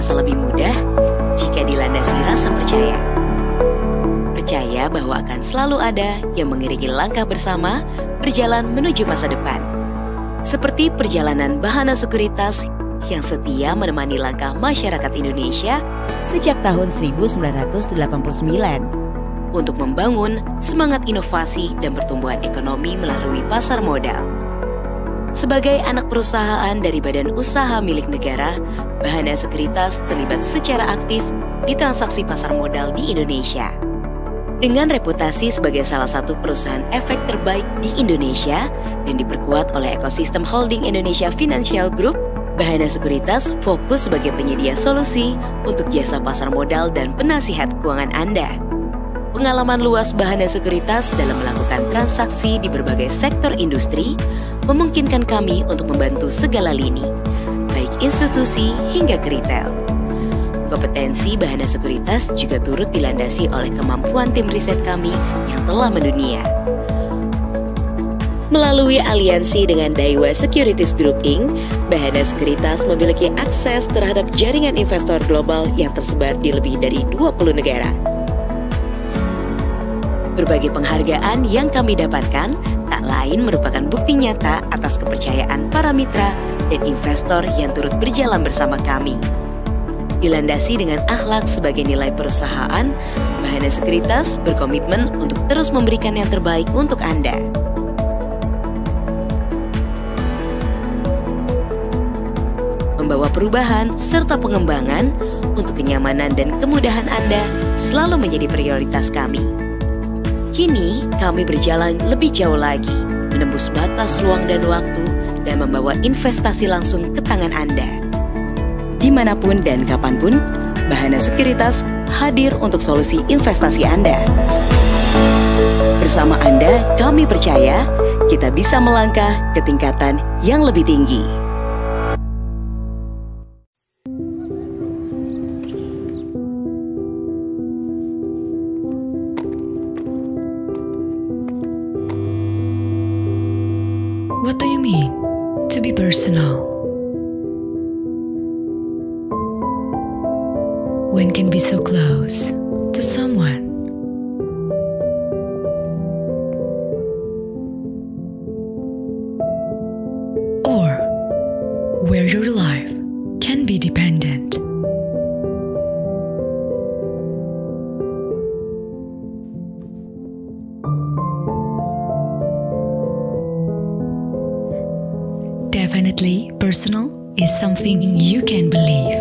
terasa lebih mudah jika dilandasi rasa percaya. Percaya bahwa akan selalu ada yang mengiringi langkah bersama berjalan menuju masa depan. Seperti perjalanan Bahana Sekuritas yang setia menemani langkah masyarakat Indonesia sejak tahun 1989 untuk membangun semangat inovasi dan pertumbuhan ekonomi melalui pasar modal. Sebagai anak perusahaan dari badan usaha milik negara, Bahana Sekuritas terlibat secara aktif di transaksi pasar modal di Indonesia. Dengan reputasi sebagai salah satu perusahaan efek terbaik di Indonesia dan diperkuat oleh ekosistem holding Indonesia Financial Group, Bahana Sekuritas fokus sebagai penyedia solusi untuk jasa pasar modal dan penasihat keuangan Anda. Pengalaman luas Bahana Sekuritas dalam melakukan transaksi di berbagai sektor industri memungkinkan kami untuk membantu segala lini, baik institusi hingga ke retail. Kompetensi Bahana Sekuritas juga turut dilandasi oleh kemampuan tim riset kami yang telah mendunia. Melalui aliansi dengan Daiwa Securities Group Inc., Bahana Sekuritas memiliki akses terhadap jaringan investor global yang tersebar di lebih dari 20 negara. Berbagai penghargaan yang kami dapatkan tak lain merupakan bukti nyata atas kepercayaan para mitra dan investor yang turut berjalan bersama kami. Dilandasi dengan akhlak sebagai nilai perusahaan, Bahana Sekuritas berkomitmen untuk terus memberikan yang terbaik untuk Anda. Membawa perubahan serta pengembangan untuk kenyamanan dan kemudahan Anda selalu menjadi prioritas kami. Kini, kami berjalan lebih jauh lagi, menembus batas ruang dan waktu, dan membawa investasi langsung ke tangan Anda. Dimanapun dan kapanpun, Bahana Sekuritas hadir untuk solusi investasi Anda. Bersama Anda, kami percaya kita bisa melangkah ke tingkatan yang lebih tinggi. What do you mean to be personal? When can be so close to someone? Or where your life can be dependent? Definitely, personal is something you can believe.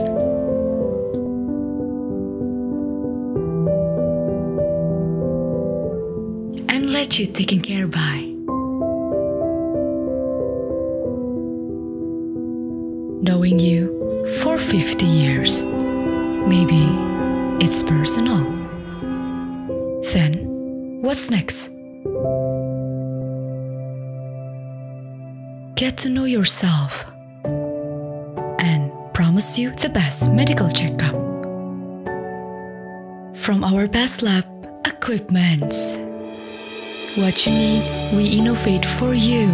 And let you taken care by. Knowing you for 50 years, maybe it's personal. Then, what's next? Get to know yourself and promise you the best medical checkup from our best lab equipments. What you need, we innovate for you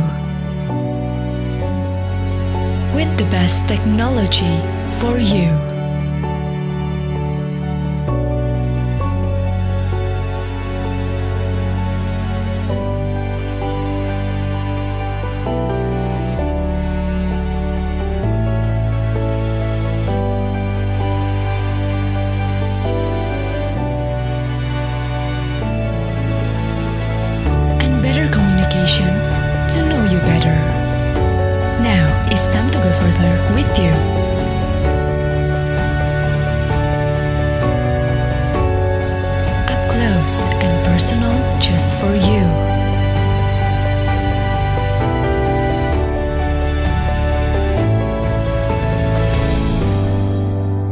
with the best technology for you. To know you better. Now it's time to go further with you. Up close and personal just for you.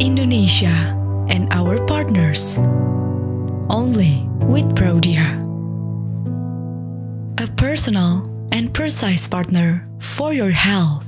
Indonesia and our partners. Only with Prodia. A personal and precise partner for your health.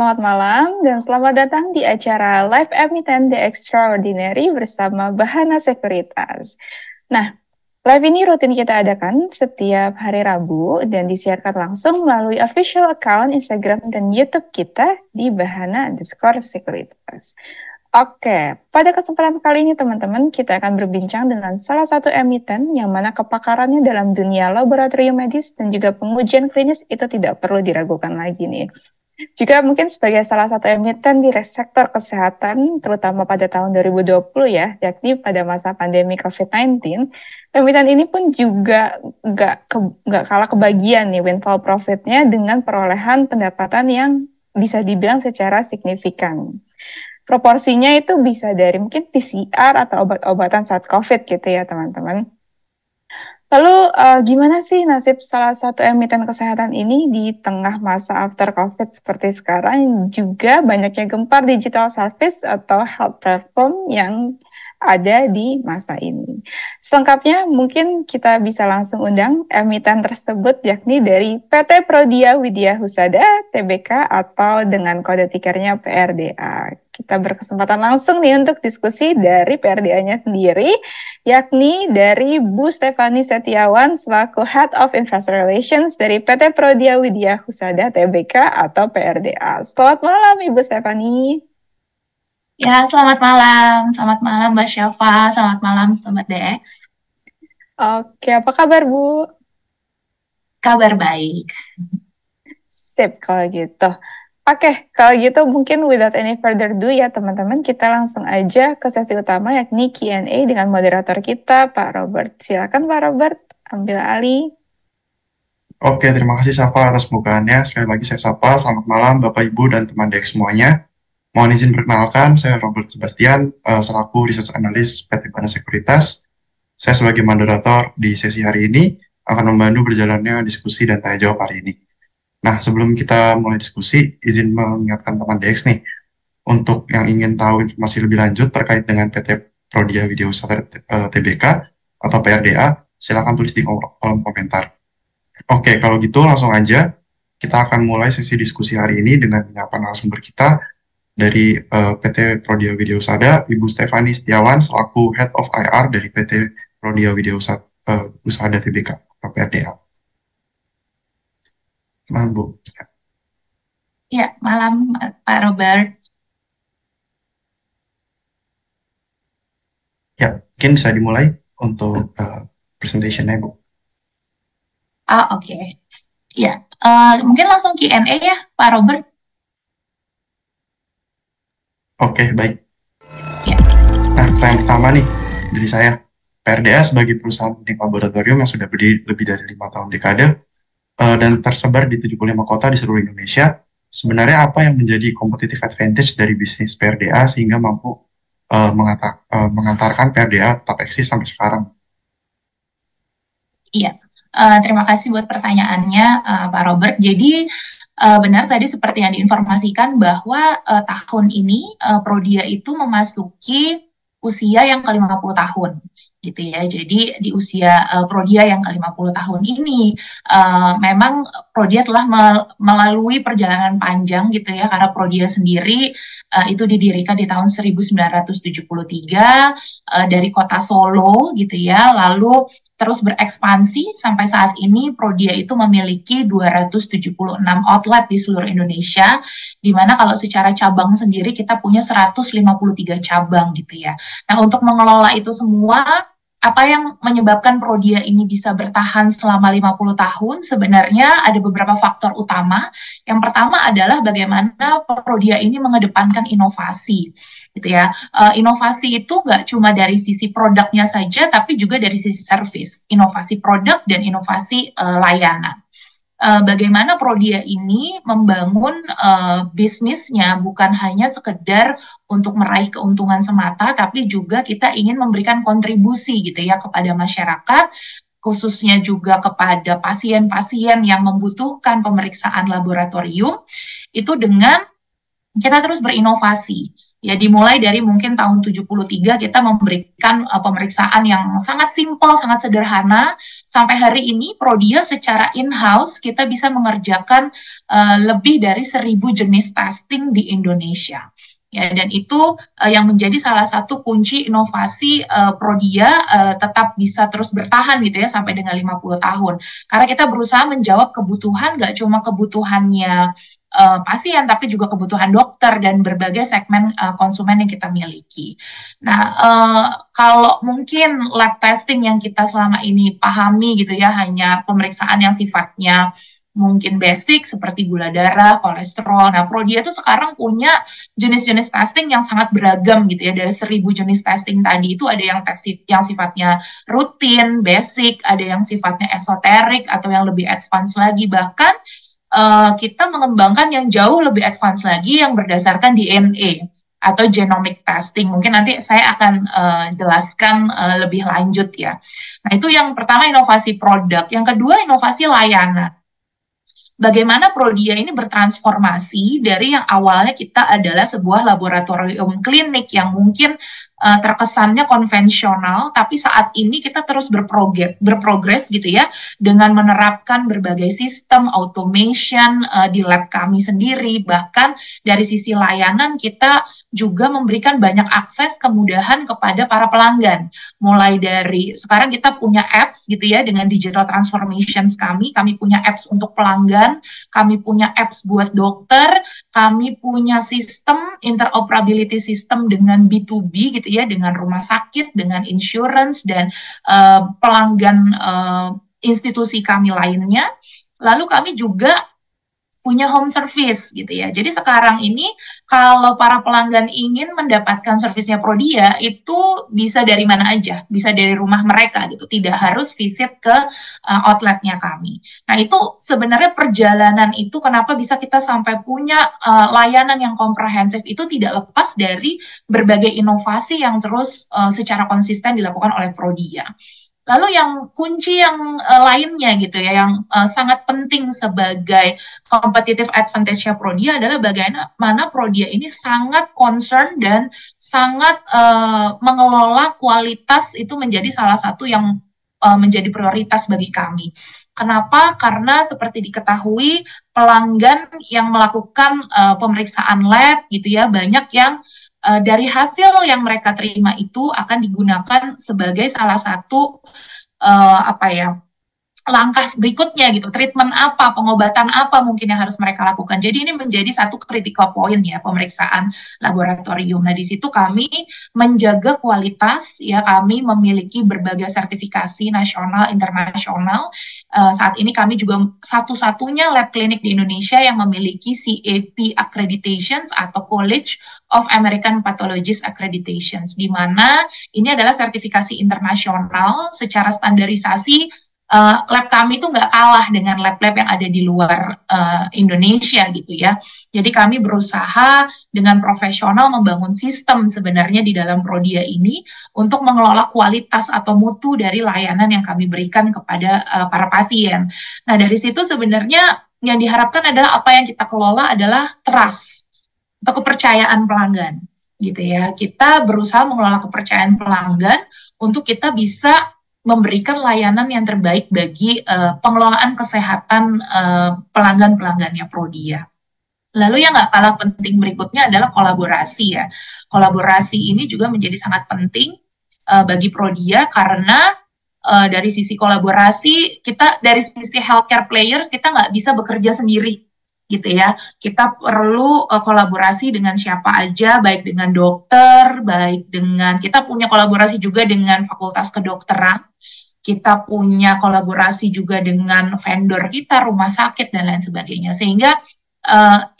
Selamat malam dan selamat datang di acara Live Emiten The Extraordinary bersama Bahana Sekuritas. Nah, live ini rutin kita adakan setiap hari Rabu dan disiarkan langsung melalui official account Instagram dan YouTube kita di Bahana_Sekuritas. Oke, pada kesempatan kali ini teman-teman, kita akan berbincang dengan salah satu emiten yang mana kepakarannya dalam dunia laboratorium medis dan juga pengujian klinis itu tidak perlu diragukan lagi nih. Juga mungkin sebagai salah satu emiten di sektor kesehatan, terutama pada tahun 2020 ya, yakni pada masa pandemi COVID-19, emiten ini pun juga nggak kalah kebagian nih windfall profitnya dengan perolehan pendapatan yang bisa dibilang secara signifikan. Proporsinya itu bisa dari mungkin PCR atau obat-obatan saat COVID gitu ya teman-teman. Lalu gimana sih nasib salah satu emiten kesehatan ini di tengah masa after COVID seperti sekarang, juga banyaknya gempar digital service atau health platform yang ada di masa ini. Selengkapnya mungkin kita bisa langsung undang emiten tersebut yakni dari PT Prodia Widya Husada Tbk atau dengan kode tikernya PRDA. Kita berkesempatan langsung nih untuk diskusi dari PRDA-nya sendiri, yakni dari Bu Stefani Setiawan selaku Head of Investor Relations dari PT Prodia Widya Husada Tbk atau PRDA. Selamat malam Ibu Stefani. Ya, selamat malam Mbak Syafa, selamat malam Sobat DX. Oke, apa kabar Bu? Kabar baik. Sip kalau gitu. Oke, kalau gitu mungkin without any further ado ya teman-teman, kita langsung aja ke sesi utama yakni Q&A dengan moderator kita, Pak Robert. Silakan Pak Robert, ambil alih. Oke, terima kasih Syafa atas pembukaannya. Sekali lagi saya sapa, selamat malam Bapak Ibu dan teman DX semuanya. Mohon izin perkenalkan, saya Robert Sebastian, selaku Research Analyst PT Bahana Sekuritas. Saya sebagai moderator di sesi hari ini akan membantu berjalannya diskusi dan tanya jawab hari ini. Nah, sebelum kita mulai diskusi, izin mengingatkan teman DX nih, untuk yang ingin tahu informasi lebih lanjut terkait dengan PT Prodia Widya Husada Tbk atau PRDA, silakan tulis di kolom komentar. Oke, kalau gitu langsung aja kita akan mulai sesi diskusi hari ini dengan menyapa narasumber kita dari PT Prodia Widya Husada, Ibu Stefani Setiawan selaku Head of IR dari PT Prodia Widya Husada Tbk atau PRDA. Malam Bu. Ya, malam Pak Robert. Ya, mungkin bisa dimulai untuk presentation-nya Bu. Oke. Ya, mungkin langsung Q&A ya Pak Robert. Oke, baik. Ya. Nah, pertanyaan pertama nih dari saya. PRDA sebagai perusahaan di laboratorium yang sudah berdiri lebih dari 5 tahun dekade dan tersebar di 75 kota di seluruh Indonesia, sebenarnya apa yang menjadi competitive advantage dari bisnis PRDA sehingga mampu mengantarkan PRDA tetap eksis sampai sekarang? Iya, terima kasih buat pertanyaannya Pak Robert. Jadi benar tadi seperti yang diinformasikan bahwa tahun ini Prodia itu memasuki usia yang ke-50 tahun gitu ya. Jadi di usia Prodia yang ke-50 tahun ini memang Prodia telah melalui perjalanan panjang gitu ya, karena Prodia sendiri itu didirikan di tahun 1973 dari kota Solo gitu ya, lalu terus berekspansi sampai saat ini Prodia itu memiliki 276 outlet di seluruh Indonesia, di mana kalau secara cabang sendiri kita punya 153 cabang gitu ya. Nah, untuk mengelola itu semua, apa yang menyebabkan Prodia ini bisa bertahan selama 50 tahun? Sebenarnya ada beberapa faktor utama. Yang pertama adalah bagaimana Prodia ini mengedepankan inovasi, gitu ya. Inovasi itu nggak cuma dari sisi produknya saja, tapi juga dari sisi service. Inovasi produk dan inovasi layanan. Bagaimana Prodia ini membangun bisnisnya bukan hanya sekedar untuk meraih keuntungan semata, tapi juga kita ingin memberikan kontribusi gitu ya kepada masyarakat, khususnya juga kepada pasien-pasien yang membutuhkan pemeriksaan laboratorium, itu dengan kita terus berinovasi. Ya, dimulai dari mungkin tahun 73 kita memberikan pemeriksaan yang sangat simpel, sangat sederhana. Sampai hari ini Prodia secara in-house kita bisa mengerjakan lebih dari 1.000 jenis testing di Indonesia. Ya, dan itu yang menjadi salah satu kunci inovasi Prodia tetap bisa terus bertahan gitu ya sampai dengan 50 tahun. Karena kita berusaha menjawab kebutuhan, nggak cuma kebutuhannya pasien, tapi juga kebutuhan dokter dan berbagai segmen konsumen yang kita miliki. Nah, kalau mungkin lab testing yang kita selama ini pahami gitu ya, hanya pemeriksaan yang sifatnya mungkin basic seperti gula darah, kolesterol. Nah, Prodia tuh sekarang punya jenis-jenis testing yang sangat beragam gitu ya. Dari 1.000 jenis testing tadi itu ada yang yang sifatnya rutin, basic, ada yang sifatnya esoterik atau yang lebih advance lagi. Bahkan kita mengembangkan yang jauh lebih advance lagi yang berdasarkan DNA atau genomic testing. Mungkin nanti saya akan jelaskan lebih lanjut ya. Nah, itu yang pertama inovasi produk. Yang kedua inovasi layanan. Bagaimana Prodia ini bertransformasi dari yang awalnya kita adalah sebuah laboratorium klinik yang mungkin terkesannya konvensional, tapi saat ini kita terus berprogres gitu ya, dengan menerapkan berbagai sistem automation di lab kami sendiri. Bahkan dari sisi layanan kita juga memberikan banyak akses kemudahan kepada para pelanggan. Mulai dari sekarang kita punya apps gitu ya, dengan digital transformations kami punya apps untuk pelanggan, kami punya apps buat dokter, kami punya sistem interoperability system dengan B2B gitu ya, dengan rumah sakit, dengan insurance dan pelanggan institusi kami lainnya. Lalu kami juga punya home service gitu ya. Jadi sekarang ini kalau para pelanggan ingin mendapatkan servisnya Prodia itu bisa dari mana aja, bisa dari rumah mereka gitu, tidak harus visit ke outletnya kami. Nah, itu sebenarnya perjalanan itu kenapa bisa kita sampai punya layanan yang komprehensif itu tidak lepas dari berbagai inovasi yang terus secara konsisten dilakukan oleh Prodia. Lalu yang kunci yang lainnya gitu ya, yang sangat penting sebagai competitive advantage-nya Prodia adalah bagaimana Prodia ini sangat concern dan sangat mengelola kualitas itu menjadi salah satu yang menjadi prioritas bagi kami. Kenapa? Karena seperti diketahui pelanggan yang melakukan pemeriksaan lab gitu ya, banyak yang dari hasil yang mereka terima itu akan digunakan sebagai salah satu langkah berikutnya gitu, treatment apa, pengobatan apa mungkin yang harus mereka lakukan. Jadi ini menjadi satu critical point ya, pemeriksaan laboratorium. Nah, di situ kami menjaga kualitas ya, kami memiliki berbagai sertifikasi nasional, internasional. Saat ini kami juga satu-satunya lab klinik di Indonesia yang memiliki CAP accreditations atau College of American Pathologists accreditations, di mana ini adalah sertifikasi internasional secara standarisasi. Lab kami itu nggak kalah dengan lab-lab yang ada di luar Indonesia gitu ya. Jadi kami berusaha dengan profesional membangun sistem sebenarnya di dalam Prodia ini untuk mengelola kualitas atau mutu dari layanan yang kami berikan kepada para pasien. Nah, dari situ sebenarnya yang diharapkan adalah apa yang kita kelola adalah trust atau kepercayaan pelanggan gitu ya. Kita berusaha mengelola kepercayaan pelanggan untuk kita bisa memberikan layanan yang terbaik bagi pengelolaan kesehatan pelanggan-pelanggannya Prodia. Lalu yang nggak kalah penting berikutnya adalah kolaborasi ya. Kolaborasi ini juga menjadi sangat penting bagi Prodia karena dari sisi kolaborasi, kita dari sisi healthcare players, kita nggak bisa bekerja sendiri gitu ya. Kita perlu kolaborasi dengan siapa aja, baik dengan dokter, baik dengan, kita punya kolaborasi juga dengan fakultas kedokteran, kita punya kolaborasi juga dengan vendor kita, rumah sakit, dan lain sebagainya. Sehingga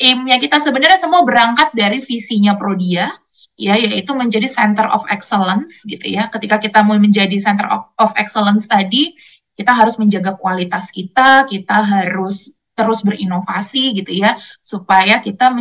aim-nya kita sebenarnya semua berangkat dari visinya Prodia, ya, yaitu menjadi center of excellence gitu ya. Ketika kita mau menjadi center of excellence tadi, kita harus menjaga kualitas kita harus terus berinovasi gitu ya, supaya kita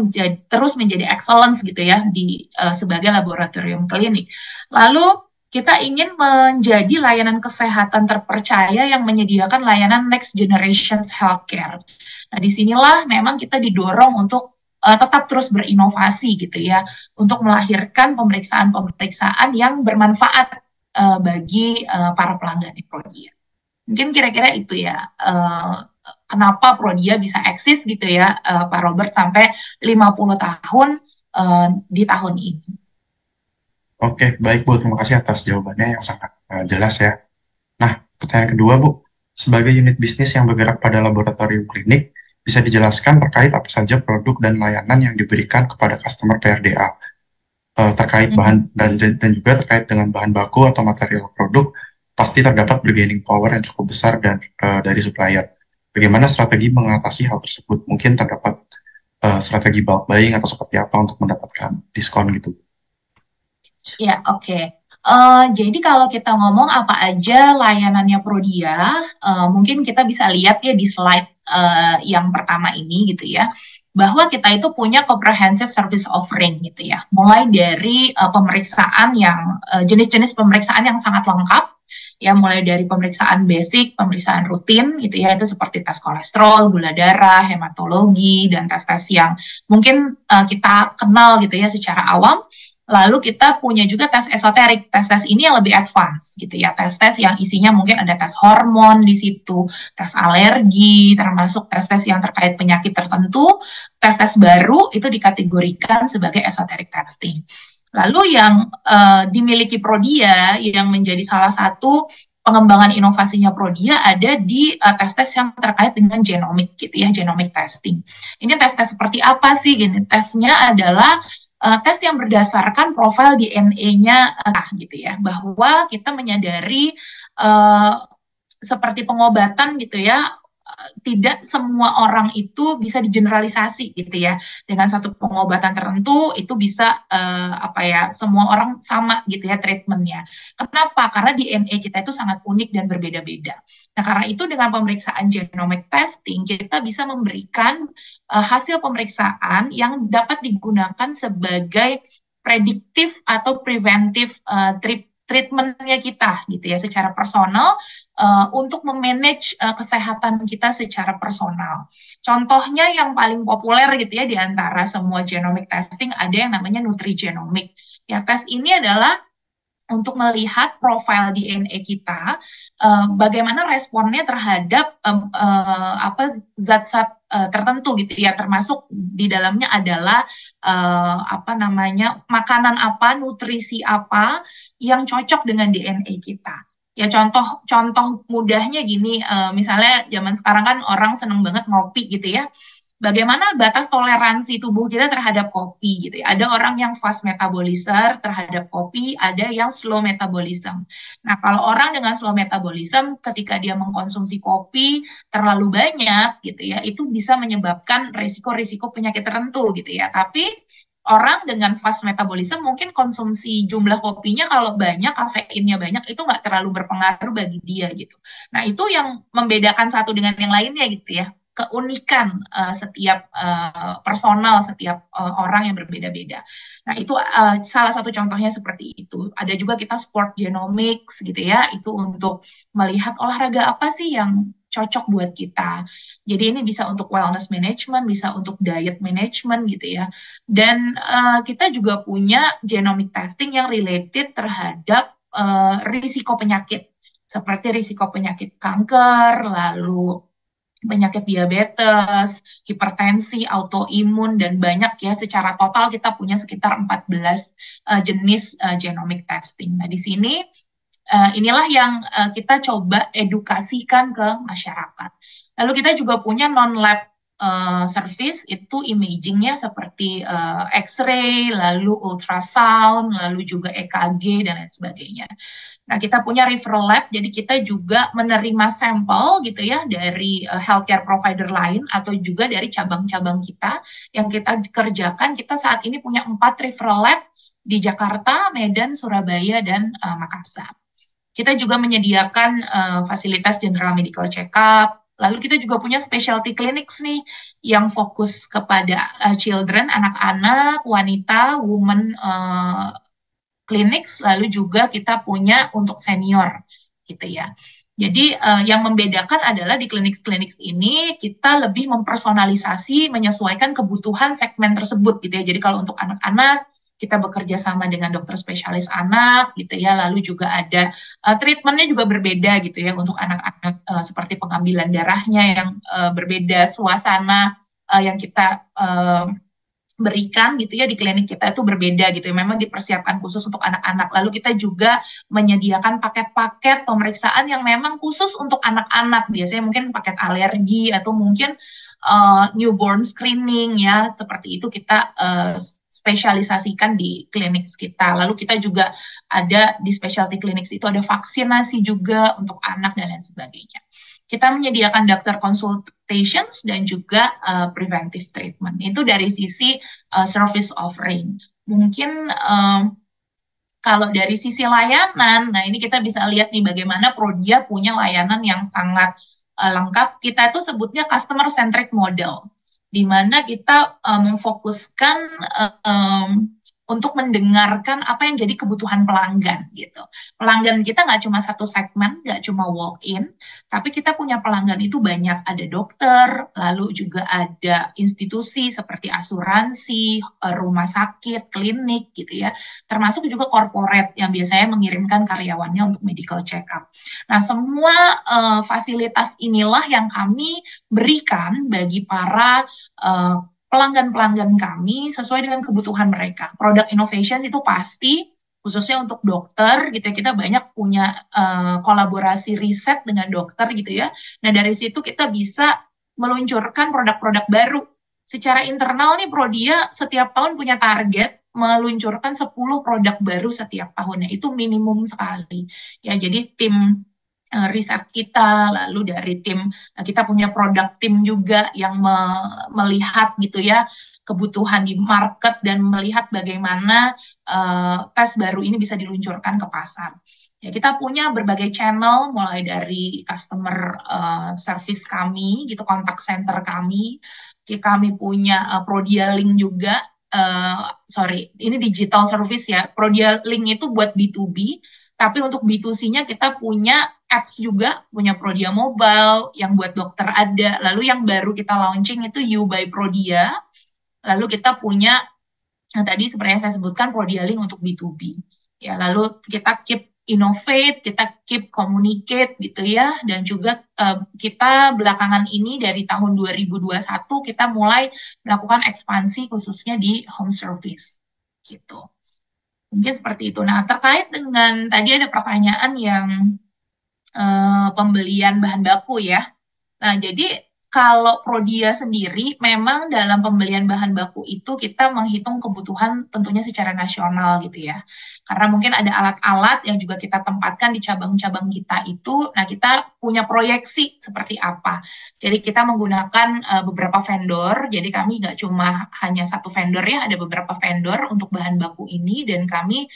terus menjadi excellence gitu ya di sebagai laboratorium klinik. Lalu kita ingin menjadi layanan kesehatan terpercaya yang menyediakan layanan next generation healthcare. Nah, disinilah memang kita didorong untuk tetap terus berinovasi gitu ya untuk melahirkan pemeriksaan-pemeriksaan yang bermanfaat bagi para pelanggan di Prodia. Mungkin kira-kira itu ya kenapa Prodia bisa eksis gitu ya Pak Robert sampai 50 tahun di tahun ini. Oke, baik Bu. Terima kasih atas jawabannya yang sangat jelas ya. Nah, pertanyaan kedua Bu. Sebagai unit bisnis yang bergerak pada laboratorium klinik, bisa dijelaskan terkait apa saja produk dan layanan yang diberikan kepada customer PRDA terkait bahan dan juga terkait dengan bahan baku atau material produk, pasti terdapat bargaining power yang cukup besar dan dari supplier. Bagaimana strategi mengatasi hal tersebut? Mungkin terdapat strategi bulk buying atau seperti apa untuk mendapatkan diskon gitu. Ya, oke. Jadi kalau kita ngomong apa aja layanannya Prodia, mungkin kita bisa lihat ya di slide yang pertama ini gitu ya, bahwa kita itu punya comprehensive service offering gitu ya, mulai dari pemeriksaan yang jenis-jenis pemeriksaan yang sangat lengkap, ya mulai dari pemeriksaan basic, pemeriksaan rutin gitu ya, itu seperti tes kolesterol, gula darah, hematologi, dan tes-tes yang mungkin kita kenal gitu ya secara awam. Lalu kita punya juga tes esoterik. Tes-tes ini yang lebih advance gitu ya. Tes-tes yang isinya mungkin ada tes hormon di situ, tes alergi, termasuk tes-tes yang terkait penyakit tertentu. Tes-tes baru itu dikategorikan sebagai esoteric testing. Lalu yang dimiliki Prodia yang menjadi salah satu pengembangan inovasinya Prodia ada di tes-tes yang terkait dengan genomik gitu ya, genomic testing. Ini tes-tes seperti apa sih? Gini, tesnya adalah tes yang berdasarkan profil DNA-nya gitu ya, bahwa kita menyadari seperti pengobatan gitu ya, tidak semua orang itu bisa digeneralisasi gitu ya, dengan satu pengobatan tertentu itu bisa apa ya, semua orang sama gitu ya treatmentnya. Kenapa? Karena DNA kita itu sangat unik dan berbeda-beda. Nah, karena itu dengan pemeriksaan genomic testing kita bisa memberikan hasil pemeriksaan yang dapat digunakan sebagai prediktif atau preventif treatmentnya kita gitu ya secara personal untuk memanage kesehatan kita secara personal. Contohnya yang paling populer gitu ya di antara semua genomic testing ada yang namanya nutrigenomic. Ya, tes ini adalah untuk melihat profil DNA kita, bagaimana responnya terhadap apa zat-zat tertentu gitu ya, termasuk di dalamnya adalah apa namanya makanan apa, nutrisi apa yang cocok dengan DNA kita. Ya contoh mudahnya gini, misalnya zaman sekarang kan orang seneng banget ngopi gitu ya. Bagaimana batas toleransi tubuh kita terhadap kopi gitu ya. Ada orang yang fast metabolizer terhadap kopi, ada yang slow metabolism. Nah, kalau orang dengan slow metabolism ketika dia mengkonsumsi kopi terlalu banyak gitu ya, itu bisa menyebabkan risiko-risiko penyakit tertentu gitu ya. Tapi orang dengan fast metabolism mungkin konsumsi jumlah kopinya kalau banyak, kafeinnya banyak, itu nggak terlalu berpengaruh bagi dia gitu. Nah, itu yang membedakan satu dengan yang lainnya gitu ya. Keunikan setiap personal, setiap orang yang berbeda-beda. Nah, itu salah satu contohnya seperti itu. Ada juga kita sport genomics gitu ya, itu untuk melihat olahraga apa sih yang cocok buat kita. Jadi ini bisa untuk wellness management, bisa untuk diet management gitu ya. Dan kita juga punya genomic testing yang related terhadap risiko penyakit, seperti risiko penyakit kanker, lalu penyakit diabetes, hipertensi, autoimun, dan banyak ya. Secara total kita punya sekitar 14 jenis genomic testing. Nah, di sini inilah yang kita coba edukasikan ke masyarakat. Lalu kita juga punya non-lab service, itu imagingnya seperti X-ray, lalu ultrasound, lalu juga EKG, dan lain sebagainya. Nah, kita punya referral lab, jadi kita juga menerima sampel gitu ya dari healthcare provider lain atau juga dari cabang-cabang kita yang kita kerjakan. Kita saat ini punya 4 referral lab di Jakarta, Medan, Surabaya, dan Makassar. Kita juga menyediakan fasilitas general medical check-up. Lalu kita juga punya specialty clinics nih yang fokus kepada children, anak-anak, wanita, women clinics, lalu juga kita punya untuk senior gitu ya. Jadi yang membedakan adalah di klinik-klinik ini kita lebih mempersonalisasi, menyesuaikan kebutuhan segmen tersebut gitu ya. Jadi kalau untuk anak-anak kita bekerja sama dengan dokter spesialis anak gitu ya. Lalu juga ada treatmentnya juga berbeda gitu ya untuk anak-anak seperti pengambilan darahnya yang berbeda, suasana yang kita berikan gitu ya di klinik kita itu berbeda gitu ya. Memang dipersiapkan khusus untuk anak-anak. Lalu kita juga menyediakan paket-paket pemeriksaan yang memang khusus untuk anak-anak. Biasanya mungkin paket alergi atau mungkin newborn screening ya. Seperti itu kita spesialisasikan di klinik kita. Lalu kita juga ada di specialty clinics itu ada vaksinasi juga untuk anak dan lain sebagainya. Kita menyediakan dokter consultations dan juga preventive treatment. Itu dari sisi service offering. Mungkin kalau dari sisi layanan, nah ini kita bisa lihat nih bagaimana Prodia punya layanan yang sangat lengkap. Kita itu sebutnya customer centric model, di mana kita memfokuskan untuk mendengarkan apa yang jadi kebutuhan pelanggan gitu. Pelanggan kita nggak cuma satu segmen, nggak cuma walk-in, tapi kita punya pelanggan itu banyak. Ada dokter, lalu juga ada institusi seperti asuransi, rumah sakit, klinik gitu ya. Termasuk juga corporate yang biasanya mengirimkan karyawannya untuk medical check-up. Nah, semua fasilitas inilah yang kami berikan bagi para pelanggan-pelanggan kami sesuai dengan kebutuhan mereka. Product innovation itu pasti, khususnya untuk dokter gitu ya, kita banyak punya kolaborasi riset dengan dokter gitu ya. Nah dari situ kita bisa meluncurkan produk-produk baru. Secara internal nih Prodia setiap tahun punya target meluncurkan 10 produk baru setiap tahunnya. Itu minimum sekali. Ya, jadi tim riset kita, lalu dari tim kita punya produk tim juga yang melihat gitu ya kebutuhan di market dan melihat bagaimana tes baru ini bisa diluncurkan ke pasar. Ya, kita punya berbagai channel mulai dari customer service kami, gitu kontak center kami. Kami punya Prodia Link juga. Sorry, ini digital service ya. Prodia Link itu buat B2B, tapi untuk B2C-nya kita punya apps juga, punya Prodia Mobile, yang buat dokter ada. Lalu yang baru kita launching itu You by Prodia. Lalu kita punya, tadi seperti yang saya sebutkan, Prodia Link untuk B2B. Ya, lalu kita keep innovate, kita keep communicate gitu ya. Dan juga kita belakangan ini dari tahun 2021 kita mulai melakukan ekspansi khususnya di home service. Gitu. Mungkin seperti itu. Nah, terkait dengan tadi ada pertanyaan yang pembelian bahan baku ya. Nah, jadi kalau Prodia sendiri memang dalam pembelian bahan baku itu kita menghitung kebutuhan tentunya secara nasional gitu ya. Karena mungkin ada alat-alat yang juga kita tempatkan di cabang-cabang kita itu, nah kita punya proyeksi seperti apa. Jadi kita menggunakan beberapa vendor, jadi kami nggak cuma hanya satu vendor ya, ada beberapa vendor untuk bahan baku ini dan kami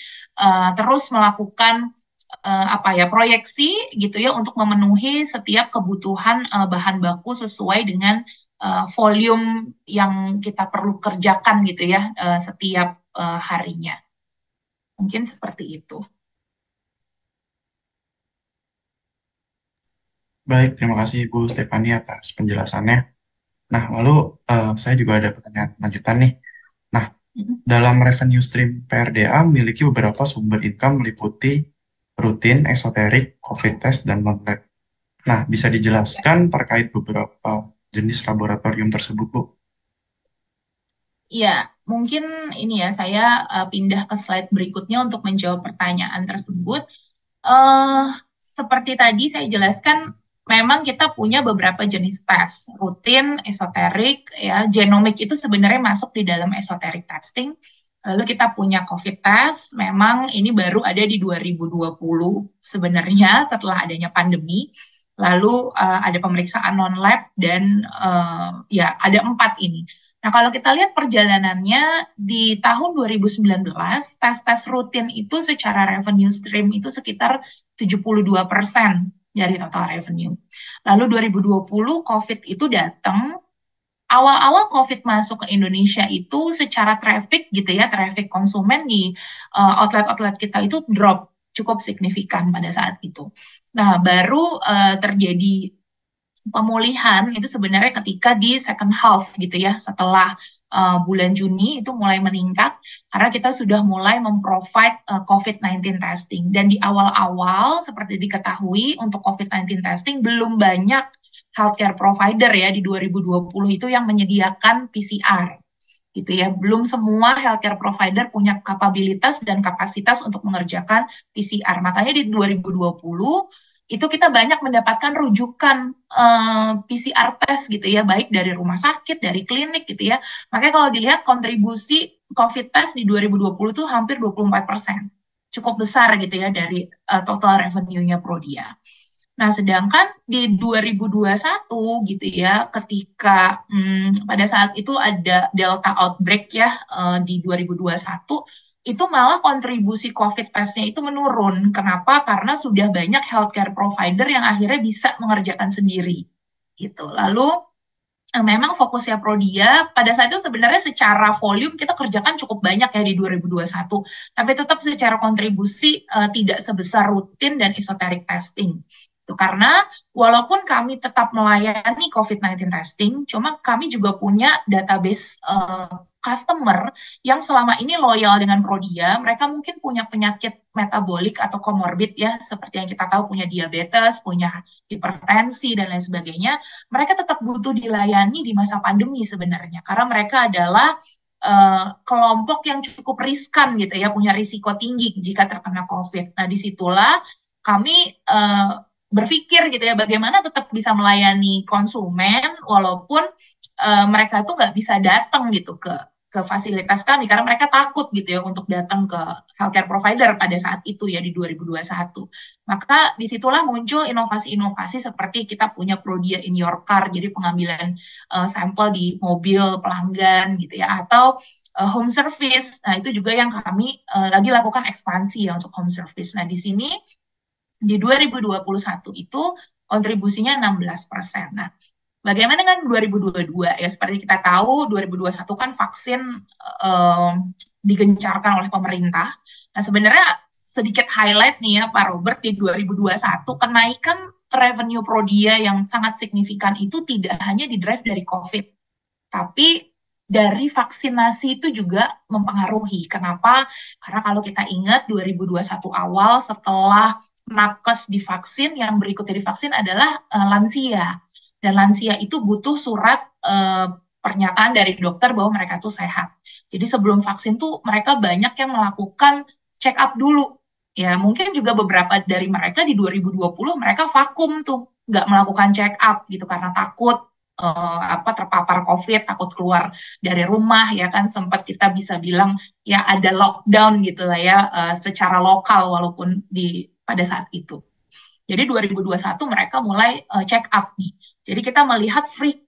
terus melakukan proyeksi gitu ya untuk memenuhi setiap kebutuhan bahan baku sesuai dengan volume yang kita perlu kerjakan gitu ya setiap harinya. Mungkin seperti itu. Baik, terima kasih Bu Stefani atas penjelasannya. Nah, lalu saya juga ada pertanyaan lanjutan nih. Nah, dalam revenue stream PRDA memiliki beberapa sumber income meliputi rutin, esoterik, COVID test, dan non-lab. Nah, bisa dijelaskan terkait beberapa jenis laboratorium tersebut, Bu? Ya, mungkin ini ya saya pindah ke slide berikutnya untuk menjawab pertanyaan tersebut. Seperti tadi saya jelaskan, memang kita punya beberapa jenis tes, rutin, esoterik, ya, genomik itu sebenarnya masuk di dalam esoterik testing. Lalu kita punya COVID test, memang ini baru ada di 2020 sebenarnya setelah adanya pandemi. Lalu ada pemeriksaan non-lab dan ya ada 4 ini. Nah, kalau kita lihat perjalanannya di tahun 2019, tes-tes rutin itu secara revenue stream itu sekitar 72% dari total revenue. Lalu 2020 COVID itu datang. Awal-awal COVID masuk ke Indonesia itu secara traffic gitu ya, traffic konsumen di outlet-outlet kita itu drop. cukup signifikan pada saat itu. Nah, baru terjadi pemulihan itu sebenarnya ketika di second half gitu ya, setelah bulan Juni itu mulai meningkat karena kita sudah mulai memprovide COVID-19 testing. Dan di awal-awal seperti diketahui untuk COVID-19 testing belum banyak healthcare provider ya di 2020 itu yang menyediakan PCR gitu ya. Belum semua healthcare provider punya kapabilitas dan kapasitas untuk mengerjakan PCR. Makanya di 2020 itu kita banyak mendapatkan rujukan PCR test gitu ya, baik dari rumah sakit, dari klinik gitu ya. Makanya kalau dilihat kontribusi COVID test di 2020 itu hampir 24%. Cukup besar gitu ya dari total revenue-nya Prodia. Nah, sedangkan di 2021 gitu ya, ketika pada saat itu ada Delta outbreak ya di 2021, itu malah kontribusi COVID testnya itu menurun. Kenapa? Karena sudah banyak healthcare provider yang akhirnya bisa mengerjakan sendiri. Gitu. Lalu memang fokusnya Prodia pada saat itu sebenarnya secara volume kita kerjakan cukup banyak ya di 2021. Tapi tetap secara kontribusi tidak sebesar rutin dan esoteric testing. Itu karena walaupun kami tetap melayani COVID-19 testing, cuma kami juga punya database customer yang selama ini loyal dengan Prodia. Mereka mungkin punya penyakit metabolik atau komorbid ya, seperti yang kita tahu punya diabetes, punya hipertensi, dan lain sebagainya. Mereka tetap butuh dilayani di masa pandemi sebenarnya, karena mereka adalah kelompok yang cukup riskan gitu ya, punya risiko tinggi jika terkena COVID. Nah, disitulah kami berpikir gitu ya, bagaimana tetap bisa melayani konsumen walaupun mereka tuh nggak bisa datang gitu ke fasilitas kami karena mereka takut gitu ya untuk datang ke healthcare provider pada saat itu ya di 2021. Maka disitulah muncul inovasi-inovasi seperti kita punya Prodia in your car, jadi pengambilan sampel di mobil pelanggan gitu ya, atau home service. Nah, itu juga yang kami lagi lakukan ekspansi ya untuk home service. Nah, di sini di 2021 itu kontribusinya 16%. Nah, bagaimana dengan 2022? Ya, seperti kita tahu, 2021 kan vaksin digencarkan oleh pemerintah. Nah, sebenarnya sedikit highlight nih ya, Pak Robert, di 2021, kenaikan revenue Prodia yang sangat signifikan itu tidak hanya didrive dari COVID, tapi dari vaksinasi itu juga mempengaruhi. Kenapa? Karena kalau kita ingat 2021 awal setelah nakes divaksin, yang berikut dari vaksin adalah lansia. Dan lansia itu butuh surat pernyataan dari dokter bahwa mereka tuh sehat. Jadi sebelum vaksin tuh mereka banyak yang melakukan check up dulu. Ya, mungkin juga beberapa dari mereka di 2020 mereka vakum tuh, nggak melakukan check up gitu karena takut terpapar COVID, takut keluar dari rumah ya kan, sempat kita bisa bilang ya ada lockdown gitu lah ya secara lokal walaupun pada saat itu. Jadi 2021 mereka mulai check up nih. Jadi kita melihat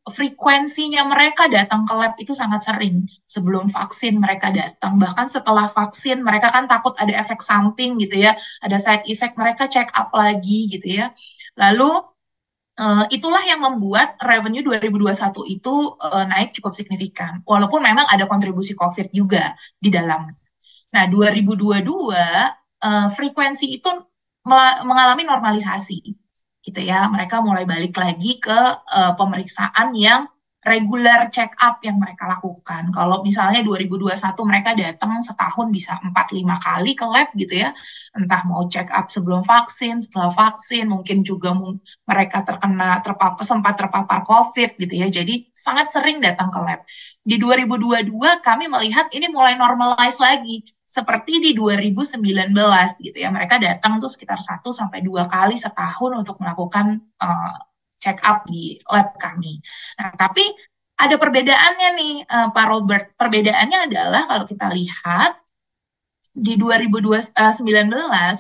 frekuensinya mereka datang ke lab itu sangat sering. Sebelum vaksin mereka datang, bahkan setelah vaksin mereka kan takut ada efek samping gitu ya, ada side effect, mereka check up lagi gitu ya. Lalu itulah yang membuat revenue 2021 itu naik cukup signifikan. Walaupun memang ada kontribusi COVID juga di dalam. Nah, 2022 frekuensi itu mengalami normalisasi gitu ya. Mereka mulai balik lagi ke pemeriksaan yang regular check up yang mereka lakukan. Kalau misalnya 2021 mereka datang setahun bisa 4-5 kali ke lab gitu ya. Entah mau check up sebelum vaksin, setelah vaksin, mungkin juga mereka sempat terpapar COVID gitu ya. Jadi sangat sering datang ke lab. Di 2022 kami melihat ini mulai normalize lagi seperti di 2019 gitu ya. Mereka datang tuh sekitar 1-2 kali setahun untuk melakukan check up di lab kami. Nah, tapi ada perbedaannya nih Pak Robert. Perbedaannya adalah kalau kita lihat di 2019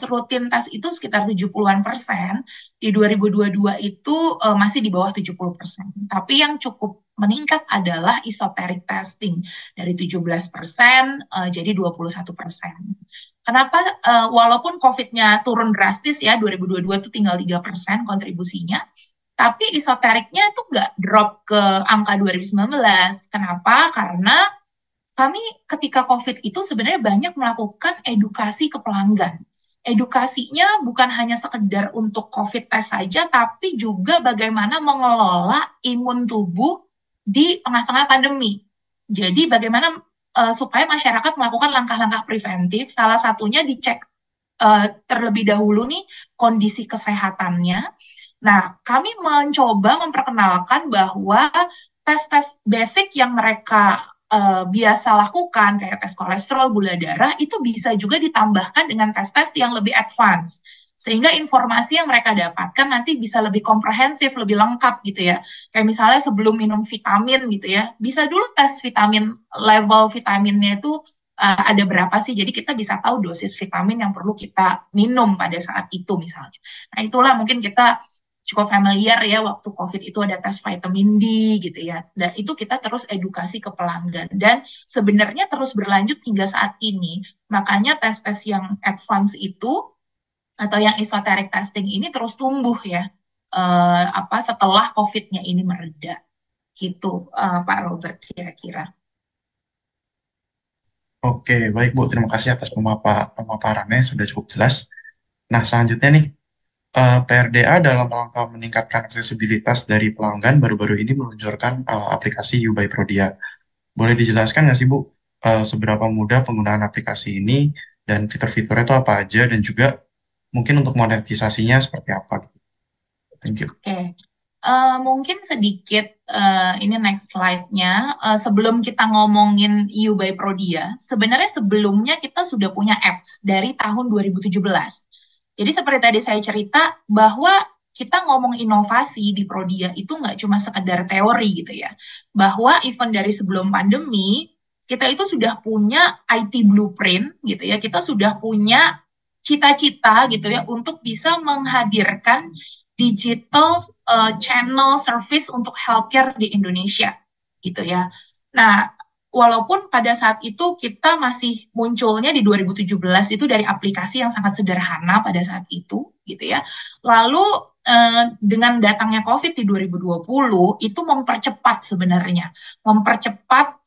rutin tes itu sekitar 70-an%, di 2022 itu masih di bawah 70%. Tapi yang cukup meningkat adalah esoteric testing dari 17% jadi 21%. Kenapa? Walaupun COVID-nya turun drastis ya, 2022 itu tinggal 3% kontribusinya, tapi esoteriknya itu nggak drop ke angka 2019. Kenapa? Karena kami ketika COVID itu sebenarnya banyak melakukan edukasi ke pelanggan. edukasinya bukan hanya sekedar untuk COVID test saja, tapi juga bagaimana mengelola imun tubuh di tengah-tengah pandemi. Jadi bagaimana supaya masyarakat melakukan langkah-langkah preventif, salah satunya dicek terlebih dahulu nih kondisi kesehatannya. Nah, kami mencoba memperkenalkan bahwa tes-tes basic yang mereka biasa lakukan, kayak tes kolesterol, gula darah, itu bisa juga ditambahkan dengan tes-tes yang lebih advance. Sehingga informasi yang mereka dapatkan nanti bisa lebih komprehensif, lebih lengkap gitu ya. Kayak misalnya sebelum minum vitamin gitu ya, bisa dulu tes vitamin, level vitaminnya itu ada berapa sih. Jadi kita bisa tahu dosis vitamin yang perlu kita minum pada saat itu misalnya. Nah itulah mungkin kita cukup familiar ya waktu COVID itu ada tes vitamin D gitu ya. Dan itu kita terus edukasi ke pelanggan. Dan sebenarnya terus berlanjut hingga saat ini. Makanya tes-tes yang advance itu atau yang esoteric testing ini terus tumbuh ya. Setelah COVID-nya ini mereda gitu, Pak Robert kira-kira. Oke, baik Bu. Terima kasih atas pemaparannya, sudah cukup jelas. Nah, selanjutnya nih, PRDA dalam rangka meningkatkan aksesibilitas dari pelanggan baru-baru ini meluncurkan aplikasi You by Prodia. Boleh dijelaskan nggak sih Bu, seberapa mudah penggunaan aplikasi ini dan fitur-fiturnya itu apa aja dan juga mungkin untuk monetisasinya seperti apa? Thank you. Oke. Mungkin sedikit ini next slide-nya. Sebelum kita ngomongin You by Prodia, sebenarnya sebelumnya kita sudah punya apps dari tahun 2017. Jadi seperti tadi saya cerita bahwa kita ngomong inovasi di Prodia itu nggak cuma sekedar teori gitu ya. Bahwa even dari sebelum pandemi, kita itu sudah punya IT blueprint gitu ya. Kita sudah punya cita-cita gitu ya untuk bisa menghadirkan digital channel service untuk healthcare di Indonesia gitu ya. Nah, walaupun pada saat itu kita masih munculnya di 2017 itu dari aplikasi yang sangat sederhana pada saat itu gitu ya. Lalu dengan datangnya COVID di 2020 itu mempercepat sebenarnya, mempercepat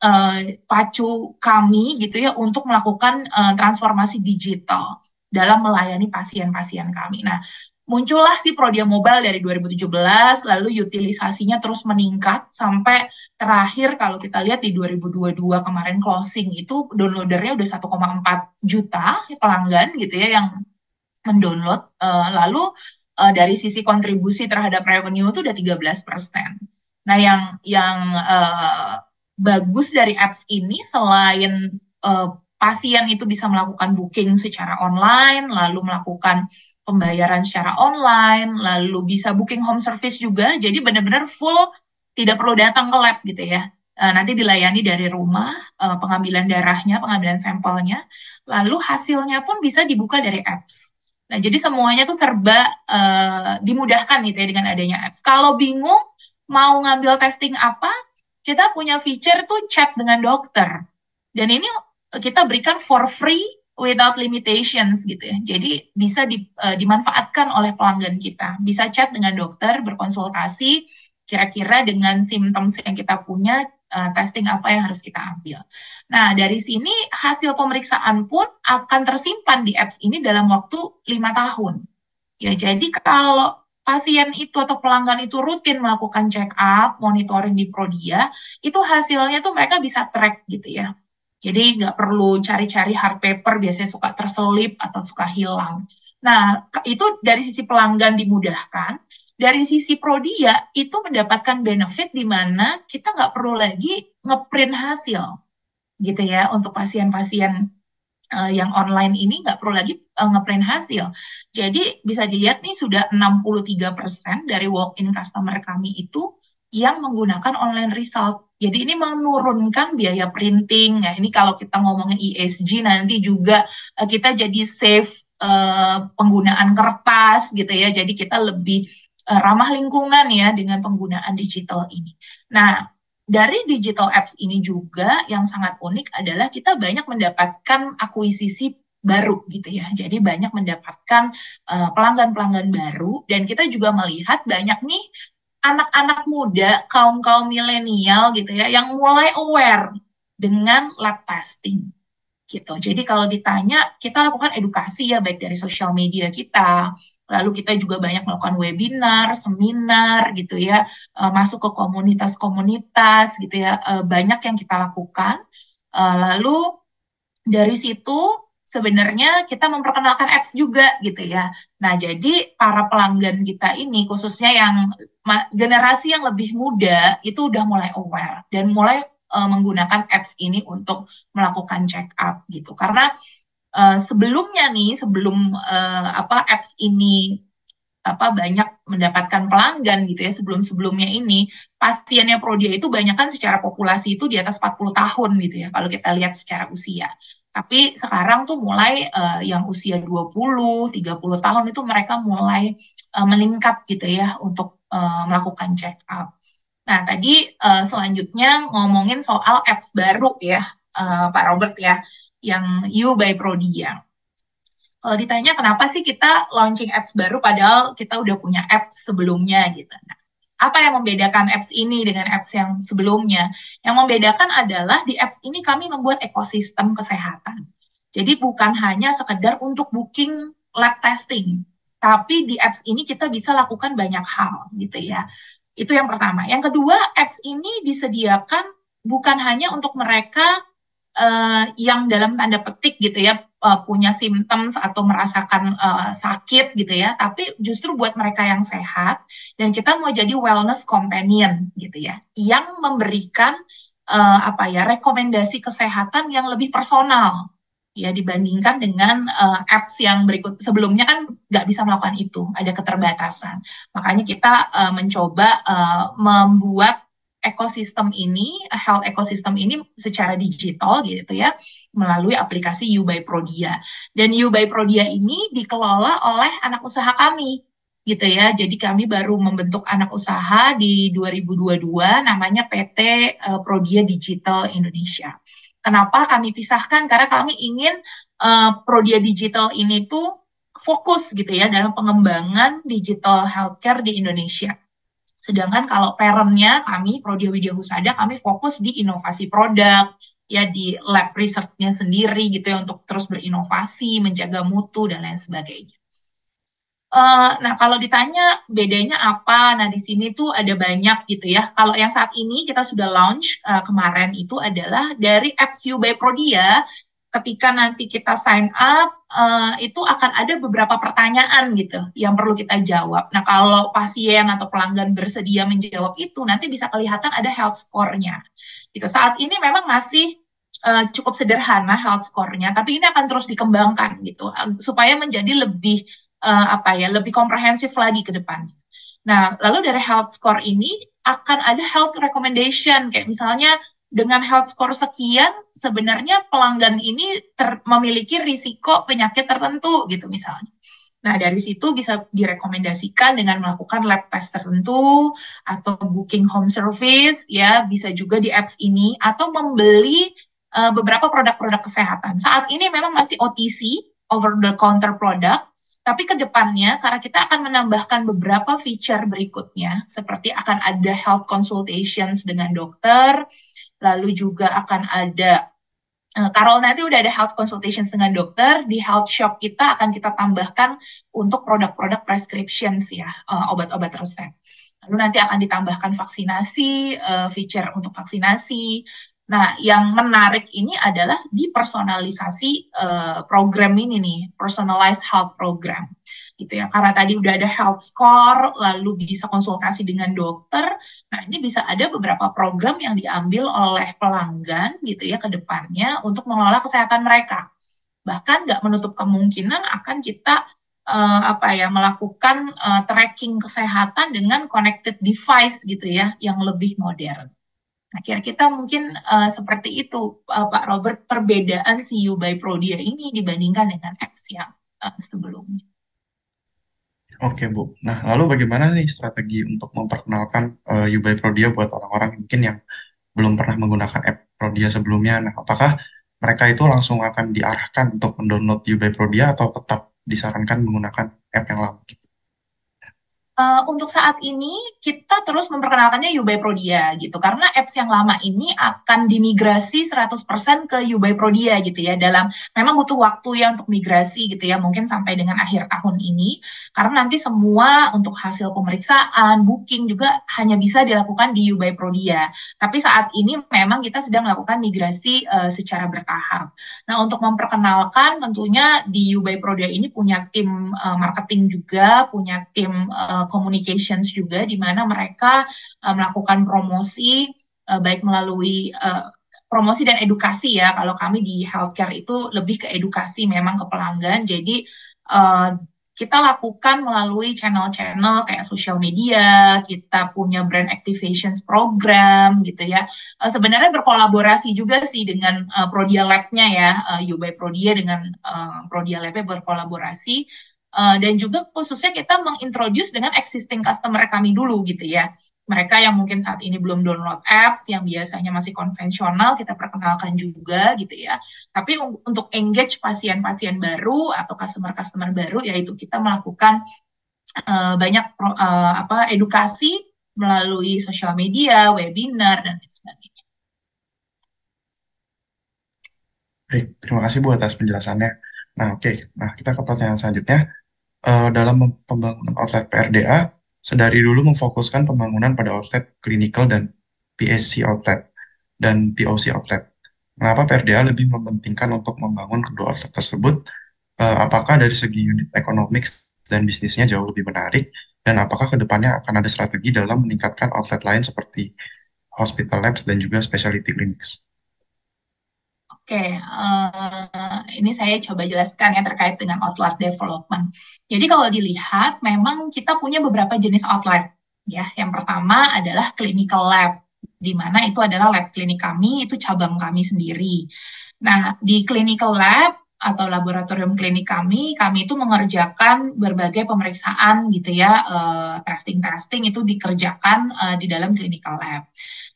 pacu kami gitu ya untuk melakukan transformasi digital dalam melayani pasien-pasien kami. Nah, muncullah si Prodia Mobile dari 2017, lalu utilisasinya terus meningkat sampai terakhir kalau kita lihat di 2022 kemarin closing itu downloadernya udah 1,4 juta pelanggan gitu ya yang mendownload. Lalu dari sisi kontribusi terhadap revenue itu udah 13%. Nah, yang bagus dari apps ini selain pasien itu bisa melakukan booking secara online, lalu melakukan pembayaran secara online, lalu bisa booking home service juga. Jadi benar-benar full, tidak perlu datang ke lab gitu ya. Nanti dilayani dari rumah, pengambilan darahnya, pengambilan sampelnya, lalu hasilnya pun bisa dibuka dari apps. Nah, jadi semuanya tuh serba dimudahkan gitu ya dengan adanya apps. Kalau bingung mau ngambil testing apa, kita punya feature tuh chat dengan dokter. Dan ini kita berikan for free without limitations gitu ya. Jadi bisa dimanfaatkan oleh pelanggan kita. Bisa chat dengan dokter, berkonsultasi kira-kira dengan symptoms yang kita punya, testing apa yang harus kita ambil. Nah, dari sini hasil pemeriksaan pun akan tersimpan di apps ini dalam waktu 5 tahun. Ya, jadi kalau pasien itu atau pelanggan itu rutin melakukan check up, monitoring di Prodia, itu hasilnya tuh mereka bisa track gitu ya. Jadi nggak perlu cari-cari hard paper, biasanya suka terselip atau suka hilang. Nah, itu dari sisi pelanggan dimudahkan. Dari sisi Prodia, itu mendapatkan benefit di mana kita nggak perlu lagi ngeprint hasil. Gitu ya, untuk pasien-pasien yang online ini nggak perlu lagi ngeprint hasil. Jadi bisa dilihat nih sudah 63% dari walk-in customer kami itu yang menggunakan online result. Jadi ini menurunkan biaya printing. Ya, ini kalau kita ngomongin ESG nanti juga kita jadi save penggunaan kertas gitu ya. Jadi kita lebih ramah lingkungan ya dengan penggunaan digital ini. Nah, dari digital apps ini juga yang sangat unik adalah kita banyak mendapatkan akuisisi baru gitu ya. Jadi banyak mendapatkan pelanggan-pelanggan baru dan kita juga melihat banyak nih anak-anak muda, kaum-kaum milenial gitu ya yang mulai aware dengan lab testing. gitu. Jadi kalau ditanya, kita lakukan edukasi ya, baik dari sosial media kita, lalu kita juga banyak melakukan webinar, seminar gitu ya, masuk ke komunitas-komunitas gitu ya, banyak yang kita lakukan. Lalu dari situ sebenarnya kita memperkenalkan apps juga gitu ya. Nah, jadi para pelanggan kita ini khususnya yang generasi yang lebih muda itu udah mulai aware dan mulai menggunakan apps ini untuk melakukan check up gitu. Karena sebelumnya nih, sebelum apps ini banyak mendapatkan pelanggan gitu ya, sebelum-sebelumnya ini pasiennya Prodia itu banyak kan secara populasi itu di atas 40 tahun gitu ya kalau kita lihat secara usia. Tapi sekarang tuh mulai yang usia 20, 30 tahun itu mereka mulai meningkat gitu ya untuk melakukan check up. Nah, tadi selanjutnya ngomongin soal apps baru ya, Pak Robert ya, yang You by Prodia. Kalau ditanya kenapa sih kita launching apps baru padahal kita udah punya apps sebelumnya gitu. Nah, apa yang membedakan apps ini dengan apps yang sebelumnya? Yang membedakan adalah di apps ini kami membuat ekosistem kesehatan. Jadi bukan hanya sekedar untuk booking lab testing, tapi di apps ini kita bisa lakukan banyak hal gitu ya. Itu yang pertama. Yang kedua, apps ini disediakan bukan hanya untuk mereka yang dalam tanda petik gitu ya punya symptoms atau merasakan sakit gitu ya, tapi justru buat mereka yang sehat dan kita mau jadi wellness companion gitu ya, yang memberikan rekomendasi kesehatan yang lebih personal ya dibandingkan dengan apps yang berikut sebelumnya kan nggak bisa melakukan itu, ada keterbatasan. Makanya kita mencoba membuat health ekosistem ini secara digital gitu ya, melalui aplikasi You by Prodia. Dan You by Prodia ini dikelola oleh anak usaha kami gitu ya. Jadi kami baru membentuk anak usaha di 2022 namanya PT Prodia Digital Indonesia. Kenapa kami pisahkan? Karena kami ingin Prodia Digital ini tuh fokus gitu ya dalam pengembangan digital healthcare di Indonesia. Sedangkan kalau parent-nya kami, Prodia Widya Husada, kami fokus di inovasi produk, ya di lab research-nya sendiri gitu ya, untuk terus berinovasi, menjaga mutu, dan lain sebagainya. Nah, kalau ditanya bedanya apa, nah di sini tuh ada banyak gitu ya. Kalau yang saat ini kita sudah launch kemarin itu adalah dari apps You by Prodia, ketika nanti kita sign up, itu akan ada beberapa pertanyaan gitu yang perlu kita jawab. Nah, kalau pasien atau pelanggan bersedia menjawab itu, nanti bisa kelihatan ada health score-nya. Gitu. Saat ini memang masih cukup sederhana health score-nya, tapi ini akan terus dikembangkan gitu, supaya menjadi lebih lebih komprehensif lagi ke depan. Nah, lalu dari health score ini akan ada health recommendation, kayak misalnya dengan health score sekian, sebenarnya pelanggan ini memiliki risiko penyakit tertentu gitu misalnya. Nah, dari situ bisa direkomendasikan dengan melakukan lab test tertentu atau booking home service ya, bisa juga di apps ini atau membeli beberapa produk-produk kesehatan. Saat ini memang masih OTC, over the counter product, tapi ke depannya, karena kita akan menambahkan beberapa feature berikutnya, seperti akan ada health consultations dengan dokter, lalu juga akan ada, kalau nanti udah ada health consultations dengan dokter, di health shop kita akan kita tambahkan untuk produk-produk prescriptions ya, obat-obat resep. Lalu nanti akan ditambahkan vaksinasi, feature untuk vaksinasi. Nah, yang menarik ini adalah di personalisasi program ini nih, personalized health program, gitu ya. Karena tadi udah ada health score, lalu bisa konsultasi dengan dokter. Nah, ini bisa ada beberapa program yang diambil oleh pelanggan, gitu ya, ke depannya untuk mengelola kesehatan mereka. Bahkan nggak menutup kemungkinan akan kita melakukan tracking kesehatan dengan connected device, gitu ya, yang lebih modern. Nah, kira-kira mungkin seperti itu, Pak Robert, perbedaan si You by Prodia ini dibandingkan dengan apps yang sebelumnya. Oke, Bu. Nah, lalu bagaimana nih strategi untuk memperkenalkan You by Prodia buat orang-orang mungkin yang belum pernah menggunakan app Prodia sebelumnya? Nah, apakah mereka itu langsung akan diarahkan untuk mendownload You by Prodia atau tetap disarankan menggunakan app yang lama? Untuk saat ini kita terus memperkenalkannya You by Prodia gitu karena apps yang lama ini akan dimigrasi 100% ke You by Prodia gitu ya memang butuh waktu ya untuk migrasi gitu ya mungkin sampai dengan akhir tahun ini karena nanti semua untuk hasil pemeriksaan, booking juga hanya bisa dilakukan di You by Prodia. Tapi saat ini memang kita sedang melakukan migrasi secara bertahap. Nah, untuk memperkenalkan tentunya di You by Prodia ini punya tim marketing juga, punya tim communications juga di mana mereka melakukan promosi baik melalui promosi dan edukasi ya. Kalau kami di healthcare itu lebih ke edukasi memang ke pelanggan. Jadi kita lakukan melalui channel-channel kayak social media, kita punya brand activations program gitu ya. Sebenarnya berkolaborasi juga sih dengan Prodia Lab-nya ya, You by Prodia dengan Prodia Lab-nya berkolaborasi. Dan juga khususnya kita mengintroduce dengan existing customer kami dulu gitu ya. Mereka yang mungkin saat ini belum download apps, yang biasanya masih konvensional, kita perkenalkan juga gitu ya. Tapi untuk engage pasien-pasien baru atau customer-customer baru, yaitu kita melakukan banyak edukasi melalui sosial media, webinar, dan lain sebagainya. Baik, terima kasih Bu atas penjelasannya. Nah, oke. Nah, kita ke pertanyaan selanjutnya. Dalam pembangunan outlet PRDA, sedari dulu memfokuskan pembangunan pada outlet clinical dan PSC outlet dan POC outlet. Mengapa PRDA lebih mementingkan untuk membangun kedua outlet tersebut? Apakah dari segi unit economics dan bisnisnya jauh lebih menarik? Dan apakah kedepannya akan ada strategi dalam meningkatkan outlet lain seperti hospital labs dan juga specialty clinics? Oke, ini saya coba jelaskan ya terkait dengan outlet development. Jadi kalau dilihat, memang kita punya beberapa jenis outlet. Ya, yang pertama adalah clinical lab, di mana itu adalah lab klinik kami, itu cabang kami sendiri. Nah, di clinical lab atau laboratorium klinik kami itu mengerjakan berbagai pemeriksaan gitu ya, testing-testing itu dikerjakan di dalam clinical lab.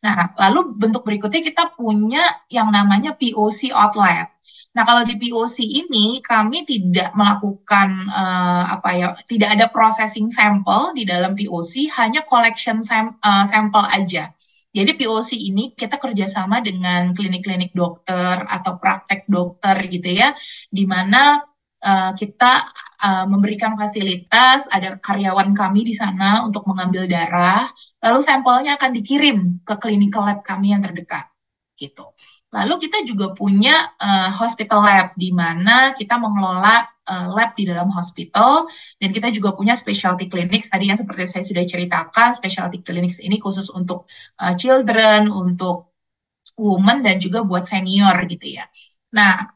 Nah, lalu bentuk berikutnya kita punya yang namanya POC outlet. Nah, kalau di POC ini kami tidak melakukan tidak ada processing sampel di dalam POC, hanya collection sampel aja. Jadi POC ini kita kerjasama dengan klinik-klinik dokter atau praktek dokter gitu ya, di mana kita memberikan fasilitas, ada karyawan kami di sana untuk mengambil darah, lalu sampelnya akan dikirim ke clinical lab kami yang terdekat, gitu. Lalu kita juga punya hospital lab, di mana kita mengelola lab di dalam hospital, dan kita juga punya specialty clinics, tadi yang seperti saya sudah ceritakan, specialty clinics ini khusus untuk children, untuk women, dan juga buat senior gitu ya. Nah,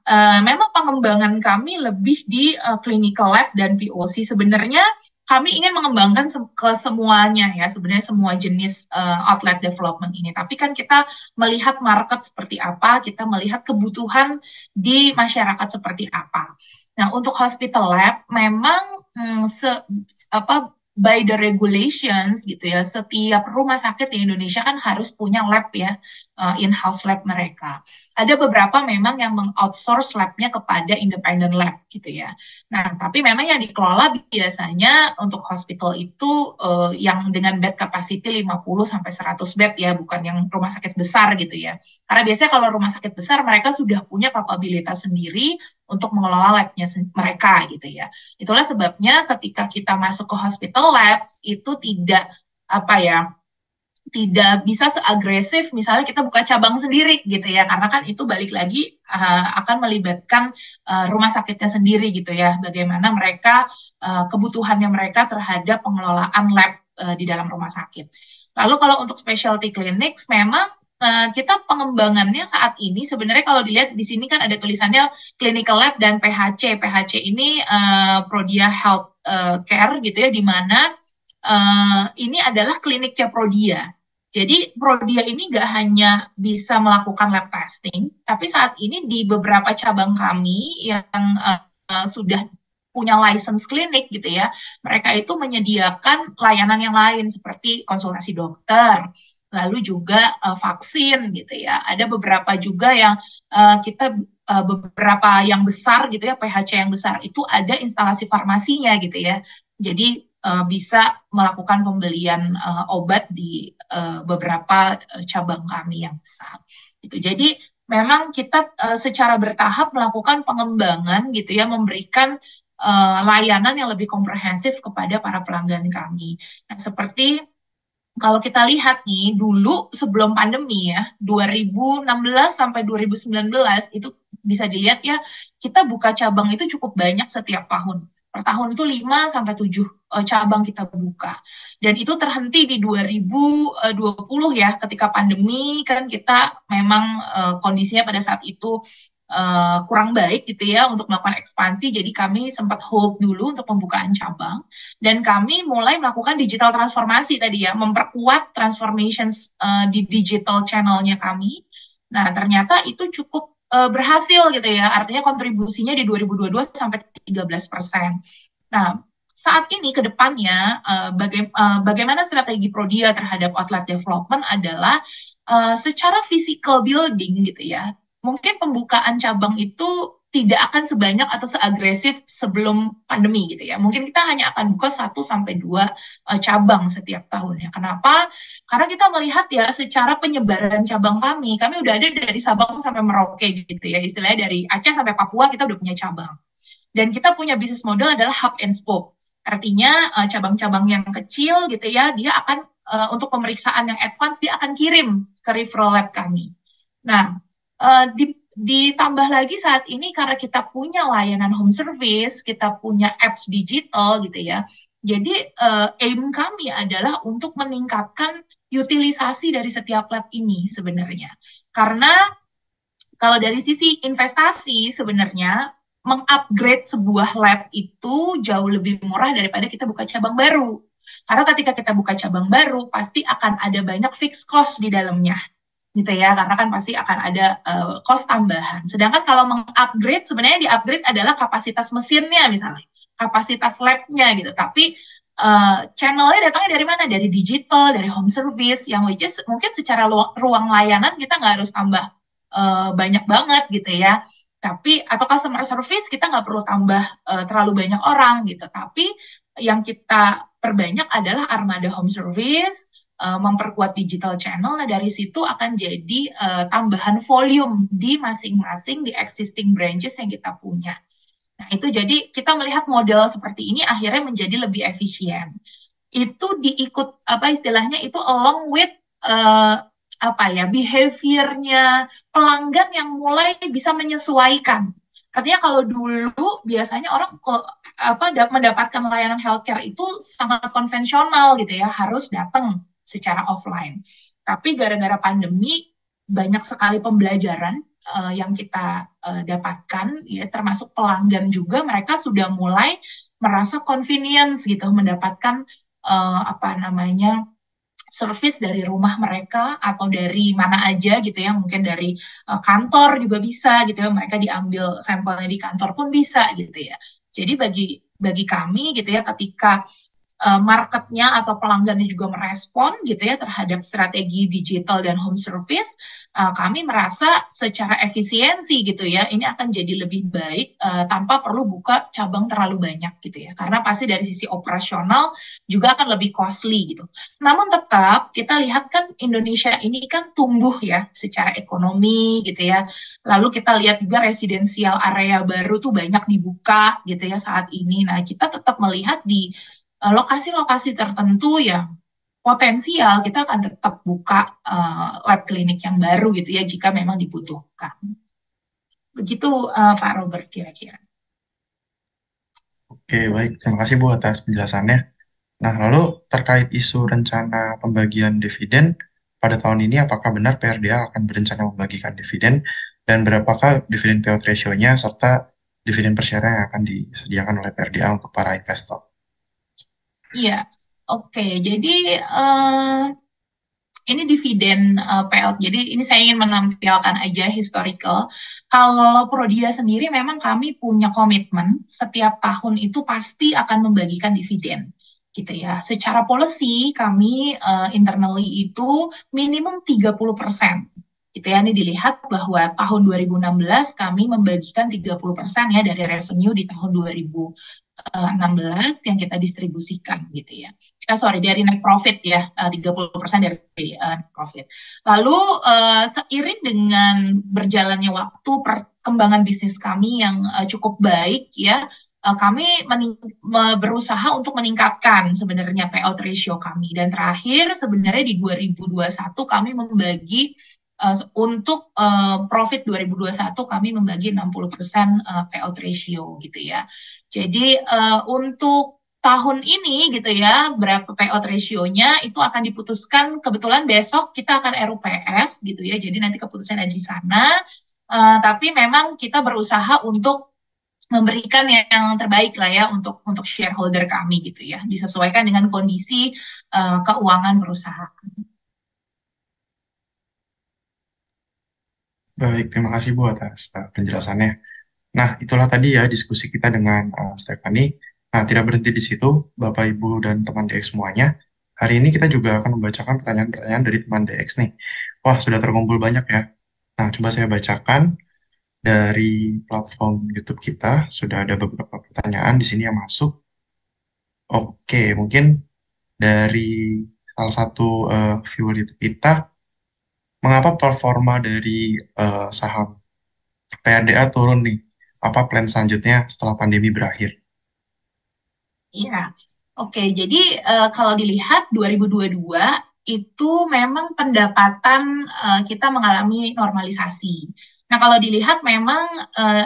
memang pengembangan kami lebih di clinical lab dan POC. Sebenarnya kami ingin mengembangkan ke semuanya ya, sebenarnya semua jenis outlet development ini. Tapi kan kita melihat market seperti apa, kita melihat kebutuhan di masyarakat seperti apa. Nah, untuk hospital lab memang by the regulations gitu ya, setiap rumah sakit di Indonesia kan harus punya lab ya, in-house lab mereka. Ada beberapa memang yang meng-outsource labnya kepada independent lab gitu ya. Nah, tapi memang yang dikelola biasanya untuk hospital itu yang dengan bed capacity 50-100 bed ya, bukan yang rumah sakit besar gitu ya. Karena biasanya kalau rumah sakit besar mereka sudah punya kapabilitas sendiri untuk mengelola labnya mereka gitu ya. Itulah sebabnya ketika kita masuk ke hospital labs itu tidak bisa seagresif misalnya kita buka cabang sendiri gitu ya, karena kan itu balik lagi akan melibatkan rumah sakitnya sendiri gitu ya, bagaimana mereka kebutuhannya mereka terhadap pengelolaan lab di dalam rumah sakit. Lalu kalau untuk specialty clinics memang kita pengembangannya saat ini sebenarnya kalau dilihat di sini kan ada tulisannya clinical lab dan PHC. PHC ini Prodia Health Care gitu ya, di mana ini adalah kliniknya Prodia. Jadi Prodia ini nggak hanya bisa melakukan lab testing, tapi saat ini di beberapa cabang kami yang sudah punya license klinik gitu ya, mereka itu menyediakan layanan yang lain seperti konsultasi dokter, lalu juga vaksin gitu ya. Ada beberapa juga yang kita beberapa yang besar gitu ya, PHC yang besar itu ada instalasi farmasinya gitu ya. Jadi bisa melakukan pembelian obat di beberapa cabang kami yang besar. Gitu. Jadi memang kita secara bertahap melakukan pengembangan gitu ya, memberikan layanan yang lebih komprehensif kepada para pelanggan kami. Nah, seperti kalau kita lihat nih, dulu sebelum pandemi ya, 2016 sampai 2019 itu bisa dilihat ya, kita buka cabang itu cukup banyak setiap tahun. Per tahun itu 5 sampai 7 cabang kita buka. Dan itu terhenti di 2020 ya, ketika pandemi kan kita memang kondisinya pada saat itu kurang baik gitu ya untuk melakukan ekspansi. Jadi kami sempat hold dulu untuk pembukaan cabang. Dan kami mulai melakukan digital transformasi tadi ya, memperkuat transformations di digital channelnya kami. Nah, ternyata itu cukup berhasil gitu ya, artinya kontribusinya di 2022 sampai 13%. Nah, saat ini ke depannya, bagaimana strategi Prodia terhadap outlet development adalah secara physical building gitu ya, mungkin pembukaan cabang itu tidak akan sebanyak atau seagresif sebelum pandemi gitu ya. Mungkin kita hanya akan buka 1 sampai 2 cabang setiap tahunnya. Kenapa? Karena kita melihat ya secara penyebaran cabang kami udah ada dari Sabang sampai Merauke gitu ya. Istilahnya dari Aceh sampai Papua kita udah punya cabang. Dan kita punya bisnis model adalah hub and spoke. Artinya cabang-cabang yang kecil gitu ya, dia akan untuk pemeriksaan yang advance dia akan kirim ke referral lab kami. Nah, ditambah lagi saat ini karena kita punya layanan home service, kita punya apps digital gitu ya. Jadi aim kami adalah untuk meningkatkan utilisasi dari setiap lab ini sebenarnya. Karena kalau dari sisi investasi sebenarnya mengupgrade sebuah lab itu jauh lebih murah daripada kita buka cabang baru. Karena ketika kita buka cabang baru pasti akan ada banyak fixed cost di dalamnya gitu ya, karena kan pasti akan ada cost tambahan. Sedangkan kalau mengupgrade, sebenarnya di-upgrade adalah kapasitas mesinnya misalnya, kapasitas lab-nya gitu. Tapi channelnya datangnya dari mana? Dari digital, dari home service, yang which is mungkin secara ruang layanan kita nggak harus tambah banyak banget gitu ya. Tapi, atau customer service kita nggak perlu tambah terlalu banyak orang gitu. Tapi yang kita perbanyak adalah armada home service, memperkuat digital channel. Nah, dari situ akan jadi tambahan volume di masing-masing di existing branches yang kita punya. Nah, itu jadi kita melihat model seperti ini akhirnya menjadi lebih efisien. Itu diikut apa istilahnya itu along with apa ya behaviornya pelanggan yang mulai bisa menyesuaikan. Artinya kalau dulu biasanya orang mendapatkan layanan healthcare itu sangat konvensional gitu ya, harus datang secara offline. Tapi gara-gara pandemi banyak sekali pembelajaran yang kita dapatkan, ya termasuk pelanggan juga mereka sudah mulai merasa convenience gitu mendapatkan service dari rumah mereka atau dari mana aja gitu ya, mungkin dari kantor juga bisa gitu ya, mereka diambil sampelnya di kantor pun bisa gitu ya. Jadi bagi kami gitu ya, ketika marketnya atau pelanggannya juga merespon gitu ya terhadap strategi digital dan home service, kami merasa secara efisiensi gitu ya ini akan jadi lebih baik tanpa perlu buka cabang terlalu banyak gitu ya, karena pasti dari sisi operasional juga akan lebih costly gitu. Namun tetap kita lihat kan Indonesia ini kan tumbuh ya secara ekonomi gitu ya, lalu kita lihat juga residensial area baru tuh banyak dibuka gitu ya saat ini. Nah, kita tetap melihat di lokasi-lokasi tertentu yang potensial kita akan tetap buka lab klinik yang baru gitu ya jika memang dibutuhkan. Begitu Pak Robert kira-kira. Oke, baik. Terima kasih Bu atas penjelasannya. Nah, lalu terkait isu rencana pembagian dividen pada tahun ini, apakah benar PRDA akan berencana membagikan dividen dan berapakah dividen payout ratio-nya serta dividen per share yang akan disediakan oleh PRDA untuk para investor? Iya, oke. Jadi ini dividen payout. Jadi ini saya ingin menampilkan aja historical. Kalau Prodia sendiri memang kami punya komitmen setiap tahun itu pasti akan membagikan dividen. Gitu ya. Secara policy kami internally itu minimum 30%. Gitu ya. Ini dilihat bahwa tahun 2016 kami membagikan 30% ya dari revenue di tahun 16 yang kita distribusikan gitu ya. Sorry, dari net profit ya, 30% dari net profit. Lalu seiring dengan berjalannya waktu, perkembangan bisnis kami yang cukup baik ya, kami berusaha untuk meningkatkan sebenarnya payout ratio kami. Dan terakhir sebenarnya di 2021 kami membagi untuk profit 2021 kami membagi 60% payout ratio gitu ya. Jadi untuk tahun ini gitu ya, berapa payout ratio-nya itu akan diputuskan, kebetulan besok kita akan RUPS gitu ya, jadi nanti keputusan ada di sana. Tapi memang kita berusaha untuk memberikan yang terbaik lah ya untuk shareholder kami gitu ya, disesuaikan dengan kondisi keuangan perusahaan. Baik, terima kasih Bu atas penjelasannya. Nah, itulah tadi ya diskusi kita dengan Stephanie. Nah, tidak berhenti di situ, Bapak, Ibu, dan teman DX semuanya. Hari ini kita juga akan membacakan pertanyaan-pertanyaan dari teman DX nih. Wah, sudah terkumpul banyak ya. Nah, coba saya bacakan dari platform YouTube kita. Sudah ada beberapa pertanyaan di sini yang masuk. Oke, mungkin dari salah satu viewer YouTube kita, mengapa performa dari saham PRDA turun nih? Apa plan selanjutnya setelah pandemi berakhir? Iya, oke. Jadi kalau dilihat 2022 itu memang pendapatan kita mengalami normalisasi. Nah, kalau dilihat memang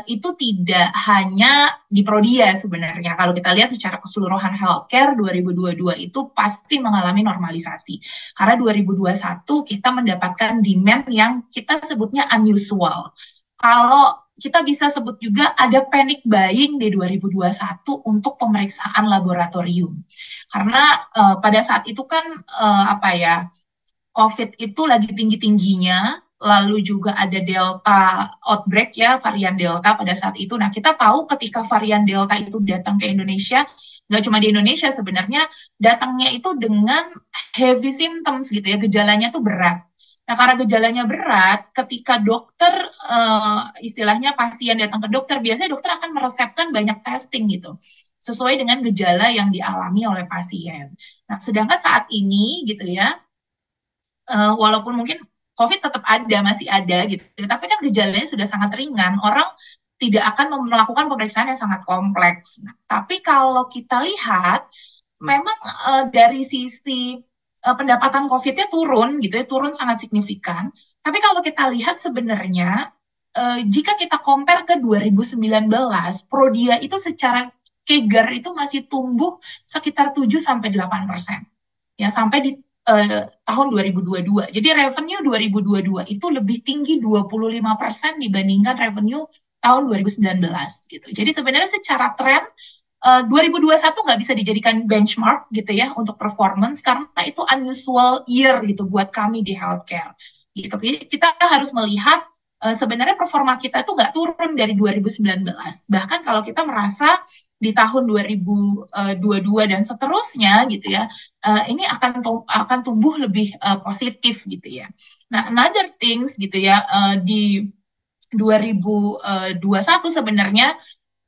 itu tidak hanya di Prodia sebenarnya. Kalau kita lihat secara keseluruhan healthcare 2022 itu pasti mengalami normalisasi. Karena 2021 kita mendapatkan demand yang kita sebutnya unusual. Kalau kita bisa sebut juga ada panic buying di 2021 untuk pemeriksaan laboratorium. Karena pada saat itu kan apa ya, COVID itu lagi tinggi-tingginya, lalu juga ada Delta outbreak ya, varian Delta pada saat itu. Nah, kita tahu ketika varian Delta itu datang ke Indonesia, nggak cuma di Indonesia sebenarnya, datangnya itu dengan heavy symptoms gitu ya, gejalanya tuh berat. Nah, karena gejalanya berat, ketika dokter, istilahnya pasien datang ke dokter, biasanya dokter akan meresepkan banyak testing gitu, sesuai dengan gejala yang dialami oleh pasien. Nah, sedangkan saat ini gitu ya, walaupun mungkin COVID tetap ada, masih ada gitu, tapi kan gejalanya sudah sangat ringan, orang tidak akan melakukan pemeriksaan yang sangat kompleks. Nah, tapi kalau kita lihat, memang dari sisi pendapatan COVID-nya turun gitu ya, turun sangat signifikan. Tapi kalau kita lihat sebenarnya, jika kita compare ke 2019, Prodia itu secara CAGR itu masih tumbuh sekitar 7-8%. Ya, sampai di tahun 2022. Jadi revenue 2022 itu lebih tinggi 25% dibandingkan revenue tahun 2019 gitu. Jadi sebenarnya secara tren 2021 nggak bisa dijadikan benchmark gitu ya untuk performance karena itu unusual year gitu buat kami di healthcare. Gitu. Jadi kita harus melihat sebenarnya performa kita itu nggak turun dari 2019. Bahkan kalau kita merasa di tahun 2022 dan seterusnya gitu ya, ini akan tumbuh lebih positif gitu ya. Nah, another things gitu ya, di 2021 sebenarnya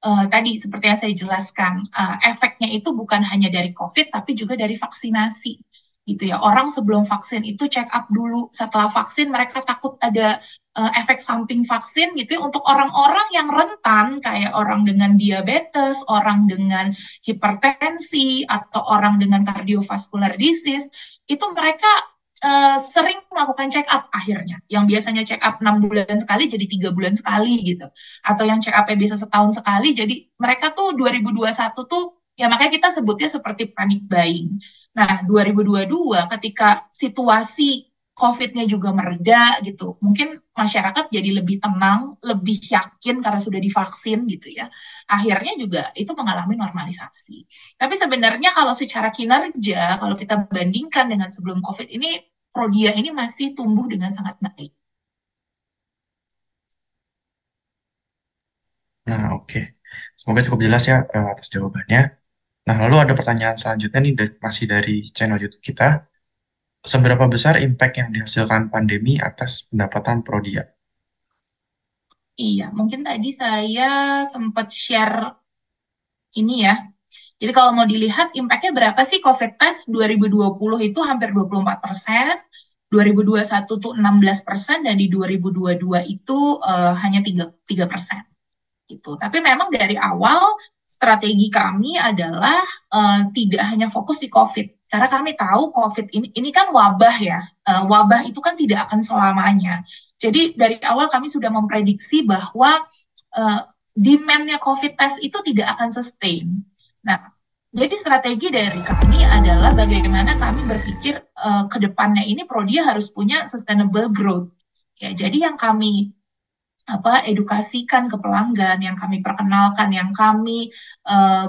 tadi seperti yang saya jelaskan, efeknya itu bukan hanya dari COVID tapi juga dari vaksinasi gitu ya. Orang sebelum vaksin itu check up dulu, setelah vaksin mereka takut ada efek samping vaksin gitu ya. Untuk orang-orang yang rentan kayak orang dengan diabetes, orang dengan hipertensi atau orang dengan cardiovascular disease, itu mereka sering melakukan check up akhirnya. Yang biasanya check up 6 bulan sekali jadi 3 bulan sekali gitu. Atau yang check up-nya bisa setahun sekali, jadi mereka tuh 2021 tuh, ya makanya kita sebutnya seperti panic buying. Nah, 2022 ketika situasi COVID-nya juga mereda gitu, mungkin masyarakat jadi lebih tenang, lebih yakin karena sudah divaksin gitu ya. Akhirnya juga itu mengalami normalisasi. Tapi sebenarnya kalau secara kinerja, kalau kita bandingkan dengan sebelum COVID ini, Prodia ini masih tumbuh dengan sangat baik. Nah, oke. Semoga cukup jelas ya atas jawabannya. Nah, lalu ada pertanyaan selanjutnya nih masih dari channel YouTube kita. Seberapa besar impact yang dihasilkan pandemi atas pendapatan Prodia? Iya, mungkin tadi saya sempat share ini ya, Jadi kalau mau dilihat impact-nya berapa sih COVID test 2020 itu hampir 24%, 2021 tuh 16%, dan di 2022 itu hanya 3%. Gitu. Tapi memang dari awal strategi kami adalah tidak hanya fokus di COVID. Karena kami tahu COVID ini kan wabah ya. Wabah itu kan tidak akan selamanya. Jadi dari awal kami sudah memprediksi bahwa demand-nya COVID test itu tidak akan sustain. Nah, jadi strategi dari kami adalah bagaimana kami berpikir ke depannya ini Prodia harus punya sustainable growth. Ya, jadi yang kami edukasikan ke pelanggan, yang kami perkenalkan, yang kami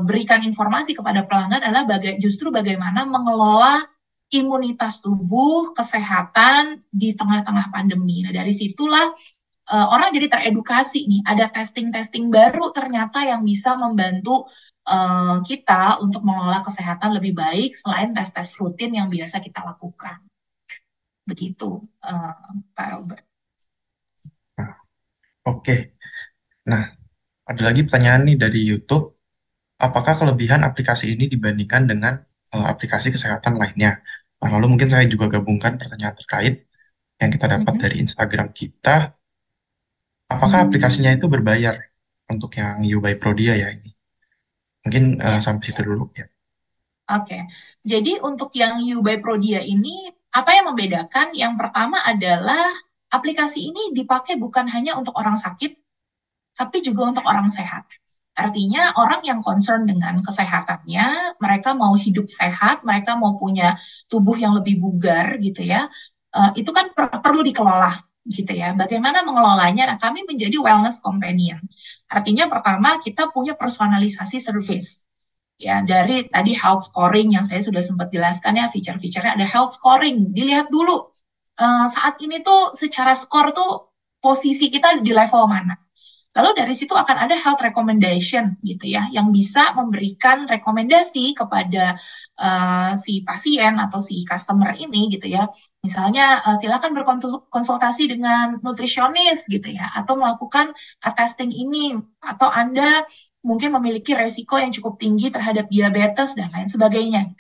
berikan informasi kepada pelanggan adalah justru bagaimana mengelola imunitas tubuh, kesehatan di tengah-tengah pandemi. Nah, dari situlah orang jadi teredukasi nih, ada testing-testing baru ternyata yang bisa membantu kita untuk mengelola kesehatan lebih baik selain tes-tes rutin yang biasa kita lakukan. Begitu, Pak Robert. Nah, oke. Nah, ada lagi pertanyaan nih dari YouTube. Apakah kelebihan aplikasi ini dibandingkan dengan aplikasi kesehatan lainnya? Nah, lalu mungkin saya juga gabungkan pertanyaan terkait yang kita dapat dari Instagram kita. Apakah aplikasinya itu berbayar untuk yang You by Prodia ya ini? Mungkin sampai situ dulu ya. Oke, jadi untuk yang You by Prodia ini, apa yang membedakan? Yang pertama adalah aplikasi ini dipakai bukan hanya untuk orang sakit, tapi juga untuk orang sehat. Artinya orang yang concern dengan kesehatannya, mereka mau hidup sehat, mereka mau punya tubuh yang lebih bugar gitu ya, itu kan perlu dikelola gitu ya. Bagaimana mengelolanya? Nah, kami menjadi wellness companion. Artinya pertama kita punya personalisasi service. Ya, dari tadi health scoring yang saya sudah sempat jelaskan ya, feature-featurenya ada health scoring. Dilihat dulu saat ini tuh secara skor tuh posisi kita di level mana. Lalu dari situ akan ada health recommendation gitu ya, yang bisa memberikan rekomendasi kepada si pasien atau si customer ini gitu ya. Misalnya silakan berkonsultasi dengan nutrisionis gitu ya, atau melakukan testing ini, atau Anda mungkin memiliki resiko yang cukup tinggi terhadap diabetes dan lain sebagainya.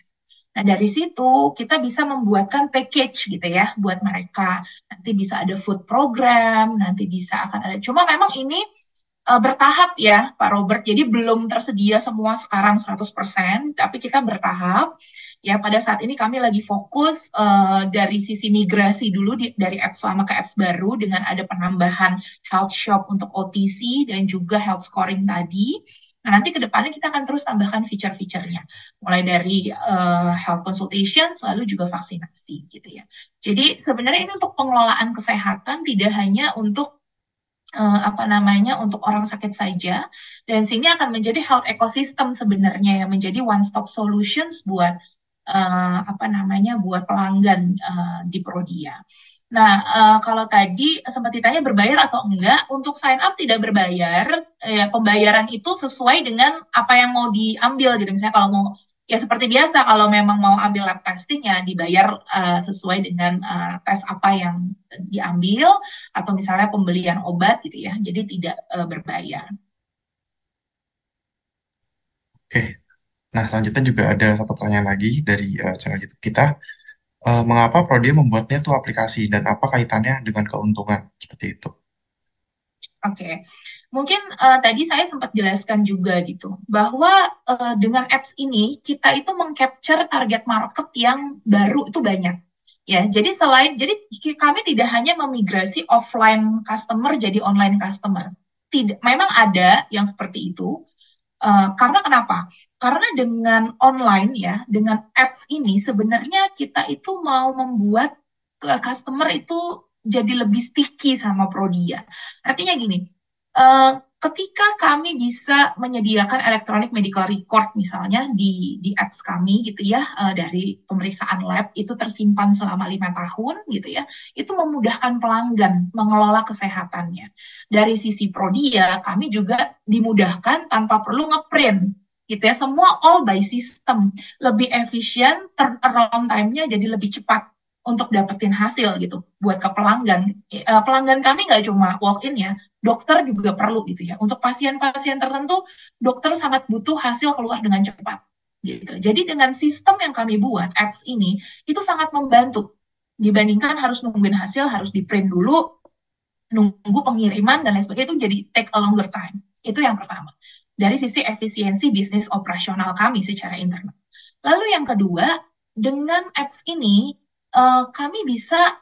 Nah, dari situ kita bisa membuatkan package gitu ya buat mereka. Nanti bisa ada food program, nanti bisa akan ada. Cuma memang ini bertahap ya, Pak Robert. Jadi belum tersedia semua sekarang 100%, tapi kita bertahap. Ya, pada saat ini kami lagi fokus dari sisi migrasi dulu dari apps lama ke apps baru dengan ada penambahan health shop untuk OTC dan juga health scoring tadi. Nah, nanti ke depannya kita akan terus tambahkan feature-featurenya. Mulai dari health consultation, selalu juga vaksinasi gitu ya. Jadi sebenarnya ini untuk pengelolaan kesehatan, tidak hanya untuk untuk orang sakit saja, dan sini akan menjadi health ecosystem sebenarnya yang menjadi one stop solutions buat buat pelanggan di Prodia. Nah, kalau tadi sempat ditanya berbayar atau enggak, untuk sign up tidak berbayar. Ya, pembayaran itu sesuai dengan apa yang mau diambil gitu. Misalnya kalau mau ya seperti biasa, kalau memang mau ambil lab testing ya dibayar sesuai dengan tes apa yang diambil, atau misalnya pembelian obat gitu ya. Jadi tidak berbayar. Oke. Nah, selanjutnya juga ada satu pertanyaan lagi dari channel YouTube kita. Mengapa Prodia membuatnya tuh aplikasi dan apa kaitannya dengan keuntungan seperti itu? Oke, mungkin tadi saya sempat jelaskan juga gitu, bahwa dengan apps ini kita itu mengcapture target market yang baru itu banyak. Ya, jadi kami tidak hanya memigrasi offline customer jadi online customer. Tidak, memang ada yang seperti itu. Karena kenapa? Karena dengan online ya, dengan apps ini sebenarnya kita itu mau membuat customer itu jadi lebih sticky sama Prodia. Artinya gini, ketika kami bisa menyediakan electronic medical record misalnya di apps kami gitu ya, dari pemeriksaan lab itu tersimpan selama 5 tahun gitu ya, itu memudahkan pelanggan mengelola kesehatannya. Dari sisi Prodia, kami juga dimudahkan tanpa perlu ngeprint gitu ya, semua all by system, lebih efisien, turnaround time-nya jadi lebih cepat untuk dapetin hasil gitu buat ke pelanggan. Pelanggan kami nggak cuma walk-in ya, dokter juga perlu gitu ya. Untuk pasien-pasien tertentu, dokter sangat butuh hasil keluar dengan cepat. gitu. Jadi dengan sistem yang kami buat, apps ini, itu sangat membantu. Dibandingkan harus nungguin hasil, harus di print dulu, nunggu pengiriman, dan lain sebagainya, itu jadi take a longer time. Itu yang pertama. Dari sisi efisiensi bisnis operasional kami secara internal. Lalu yang kedua, dengan apps ini, kami bisa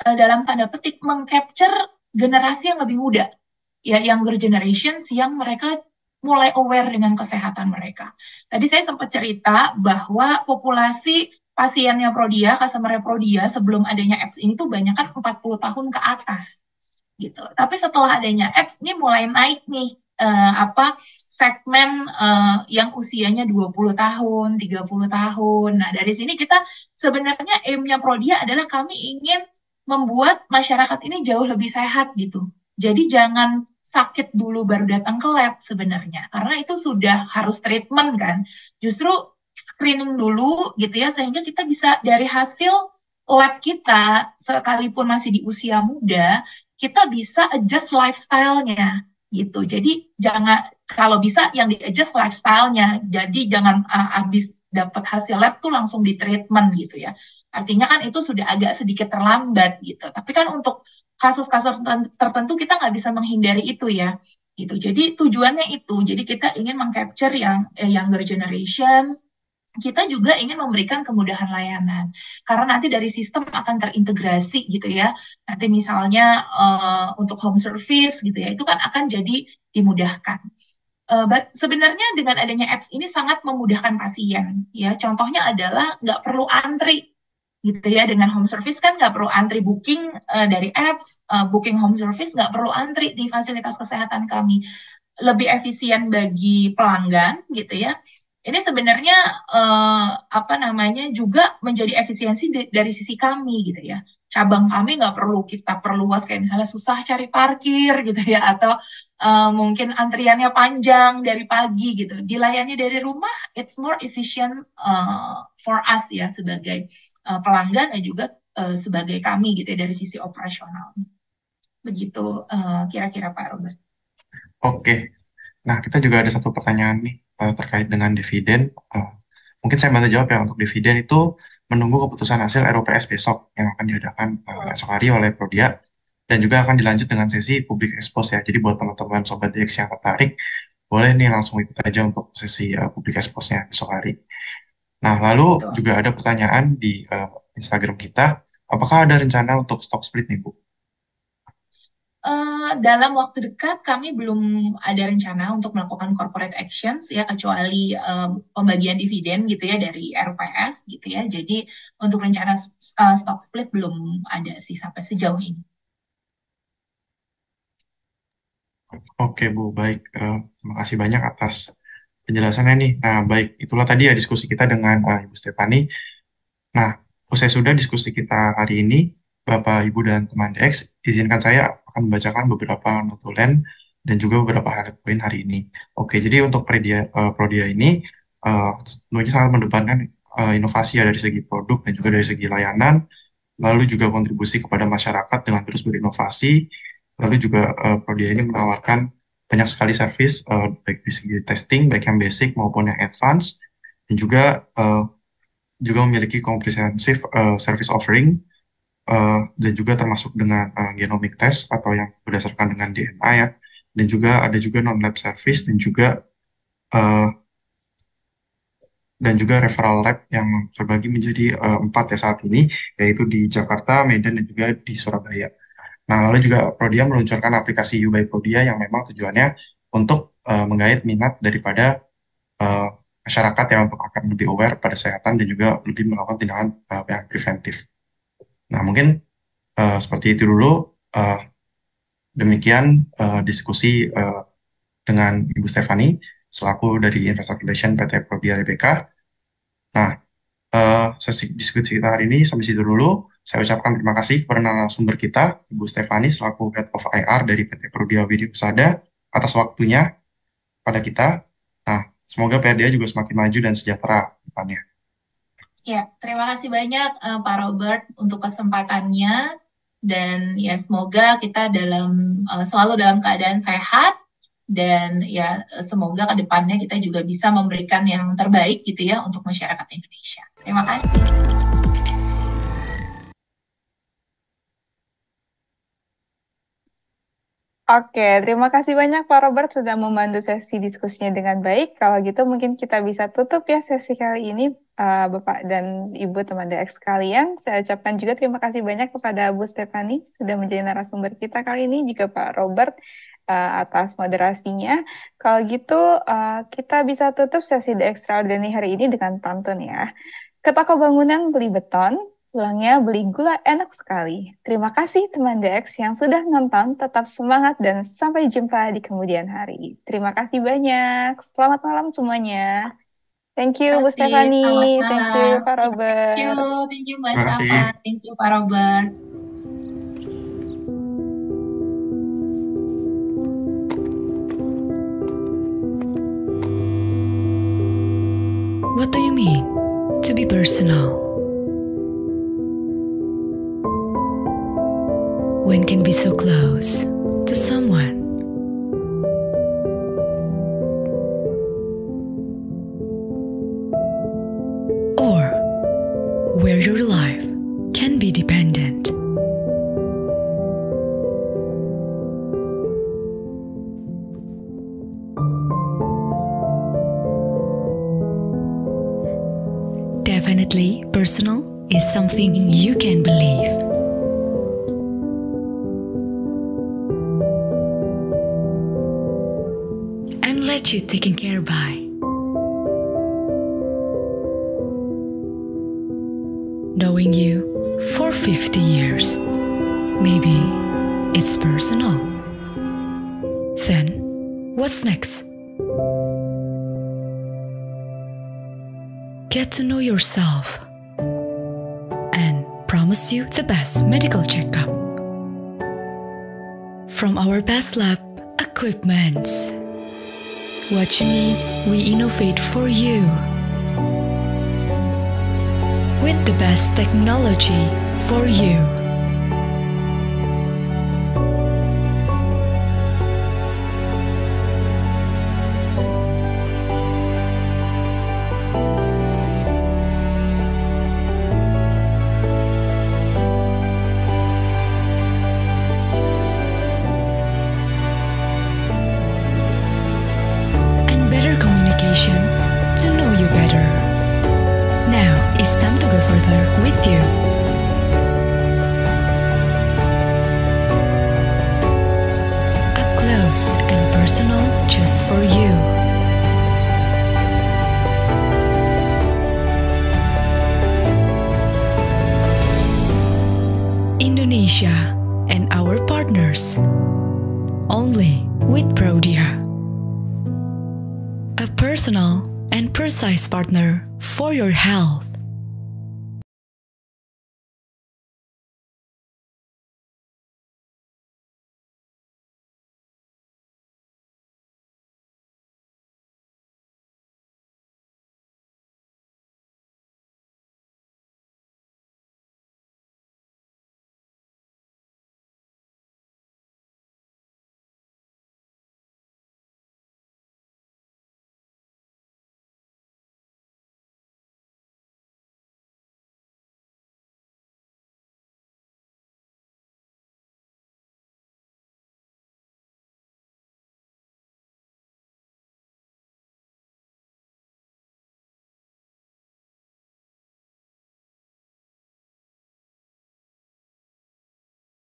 dalam tanda petik mengcapture generasi yang lebih muda, ya younger generations yang mereka mulai aware dengan kesehatan mereka. Tadi saya sempat cerita bahwa populasi pasiennya Prodia, customer Prodia sebelum adanya apps ini tuh banyak kan 40 tahun ke atas gitu. Tapi setelah adanya apps ini mulai naik nih segmen yang usianya 20 tahun, 30 tahun. Nah, dari sini kita sebenarnya aim-nya Prodia adalah kami ingin membuat masyarakat ini jauh lebih sehat gitu. Jadi jangan sakit dulu baru datang ke lab sebenarnya. Karena itu sudah harus treatment kan. Justru screening dulu gitu ya, sehingga kita bisa dari hasil lab kita, sekalipun masih di usia muda, kita bisa adjust lifestyle-nya gitu. Jadi jangan, kalau bisa yang di adjust lifestyle-nya. Jadi jangan habis dapat hasil lab tuh langsung di treatment gitu ya. Artinya kan itu sudah agak sedikit terlambat gitu. Tapi kan untuk kasus-kasus tertentu kita nggak bisa menghindari itu ya. Gitu. Jadi tujuannya itu. Jadi kita ingin mengcapture yang younger generation. Kita juga ingin memberikan kemudahan layanan. Karena nanti dari sistem akan terintegrasi gitu ya. Nanti misalnya untuk home service gitu ya, itu kan akan jadi dimudahkan. Sebenarnya dengan adanya apps ini sangat memudahkan pasien. Ya, contohnya adalah nggak perlu antri gitu ya. Dengan home service kan nggak perlu antri booking dari apps, booking home service nggak perlu antri di fasilitas kesehatan kami. Lebih efisien bagi pelanggan gitu ya. Ini sebenarnya juga menjadi efisiensi dari sisi kami gitu ya. Cabang kami nggak perlu kita perluas kayak misalnya susah cari parkir gitu ya, atau mungkin antriannya panjang dari pagi gitu. Dilayani dari rumah, it's more efficient for us ya sebagai pelanggan dan juga sebagai kami gitu ya dari sisi operasional. Begitu kira-kira Pak Robert. Oke. Nah, kita juga ada satu pertanyaan nih terkait dengan dividen. Mungkin saya bantu jawab ya. Untuk dividen itu menunggu keputusan hasil RUPS besok yang akan diadakan esok hari oleh Prodia, dan juga akan dilanjut dengan sesi public expose ya. Jadi buat teman-teman Sobat DX yang tertarik, boleh nih langsung ikut aja untuk sesi public expose-nya besok hari. Nah, lalu Betul. juga ada pertanyaan di Instagram kita, apakah ada rencana untuk stock split nih, Bu? Dalam waktu dekat kami belum ada rencana untuk melakukan corporate actions ya, kecuali pembagian dividen gitu ya dari RUPS gitu ya. Jadi untuk rencana stock split belum ada sih sampai sejauh ini. Oke, Bu, baik. Terima kasih banyak atas penjelasannya nih. Nah, baik, itulah tadi ya diskusi kita dengan Ibu Stefani. Nah, usai sudah diskusi kita hari ini, Bapak, Ibu, dan teman DX, izinkan saya akan membacakan beberapa notulen dan juga beberapa highlight poin hari ini. Oke, jadi untuk Prodia ini tentunya sangat mendepankan inovasi ya dari segi produk dan juga dari segi layanan, lalu juga kontribusi kepada masyarakat dengan terus berinovasi, lalu juga Prodia ini menawarkan banyak sekali service, baik di segi testing, baik yang basic maupun yang advance, dan juga memiliki comprehensive service offering, dan juga termasuk dengan genomic test atau yang berdasarkan dengan DNA ya, dan juga ada juga non-lab service dan juga referral lab yang terbagi menjadi 4 ya saat ini, yaitu di Jakarta, Medan, dan juga di Surabaya. Nah, lalu juga Prodia meluncurkan aplikasi You by Prodia yang memang tujuannya untuk menggait minat daripada masyarakat yang untuk akan lebih aware pada kesehatan dan juga lebih melakukan tindakan yang preventif. Nah, mungkin seperti itu dulu. Demikian diskusi dengan Ibu Stefani selaku dari Investor Relation PT Prodia Tbk. Nah, sesi diskusi kita hari ini sampai situ dulu. Saya ucapkan terima kasih kepada narasumber kita, Ibu Stefani selaku Head of IR dari PT Prodia Widya Pusada atas waktunya pada kita. Nah, semoga PRDA juga semakin maju dan sejahtera depannya. Ya, terima kasih banyak Pak Robert untuk kesempatannya, dan ya semoga kita selalu dalam keadaan sehat dan ya semoga ke depannya kita juga bisa memberikan yang terbaik gitu ya untuk masyarakat Indonesia. Terima kasih. Oke, terima kasih banyak Pak Robert sudah membantu sesi diskusinya dengan baik. Kalau gitu mungkin kita bisa tutup ya sesi kali ini, Bapak dan Ibu teman DX sekalian. Saya ucapkan juga terima kasih banyak kepada Bu Stefani sudah menjadi narasumber kita kali ini, juga Pak Robert atas moderasinya. Kalau gitu kita bisa tutup sesi The Extraordinary hari ini dengan pantun ya. Ke toko bangunan beli beton, pulangnya beli gula enak sekali. Terima kasih teman DX yang sudah nonton, tetap semangat dan sampai jumpa di kemudian hari. Terima kasih banyak. Selamat malam semuanya. Thank you Bu Terima kasih, selamat Stefani, thank you malam. Pak Robert. Thank you Mbak Terima kasih. Syafa, thank you Pak Robert. What do you mean to be personal? When can be so close to someone? Or where your life can be dependent? Definitely, personal is something you can believe. And let you taken care by. Knowing you for 50 years, maybe it's personal. Then, what's next? Get to know yourself and promise you the best medical checkup from our best lab equipments. What you need, we innovate for you with the best technology for you. To know you better. Now it's time to go further with you. Up close and personal just for you. Indonesia and our partners. Only with Prodia. A personal and precise partner for your health.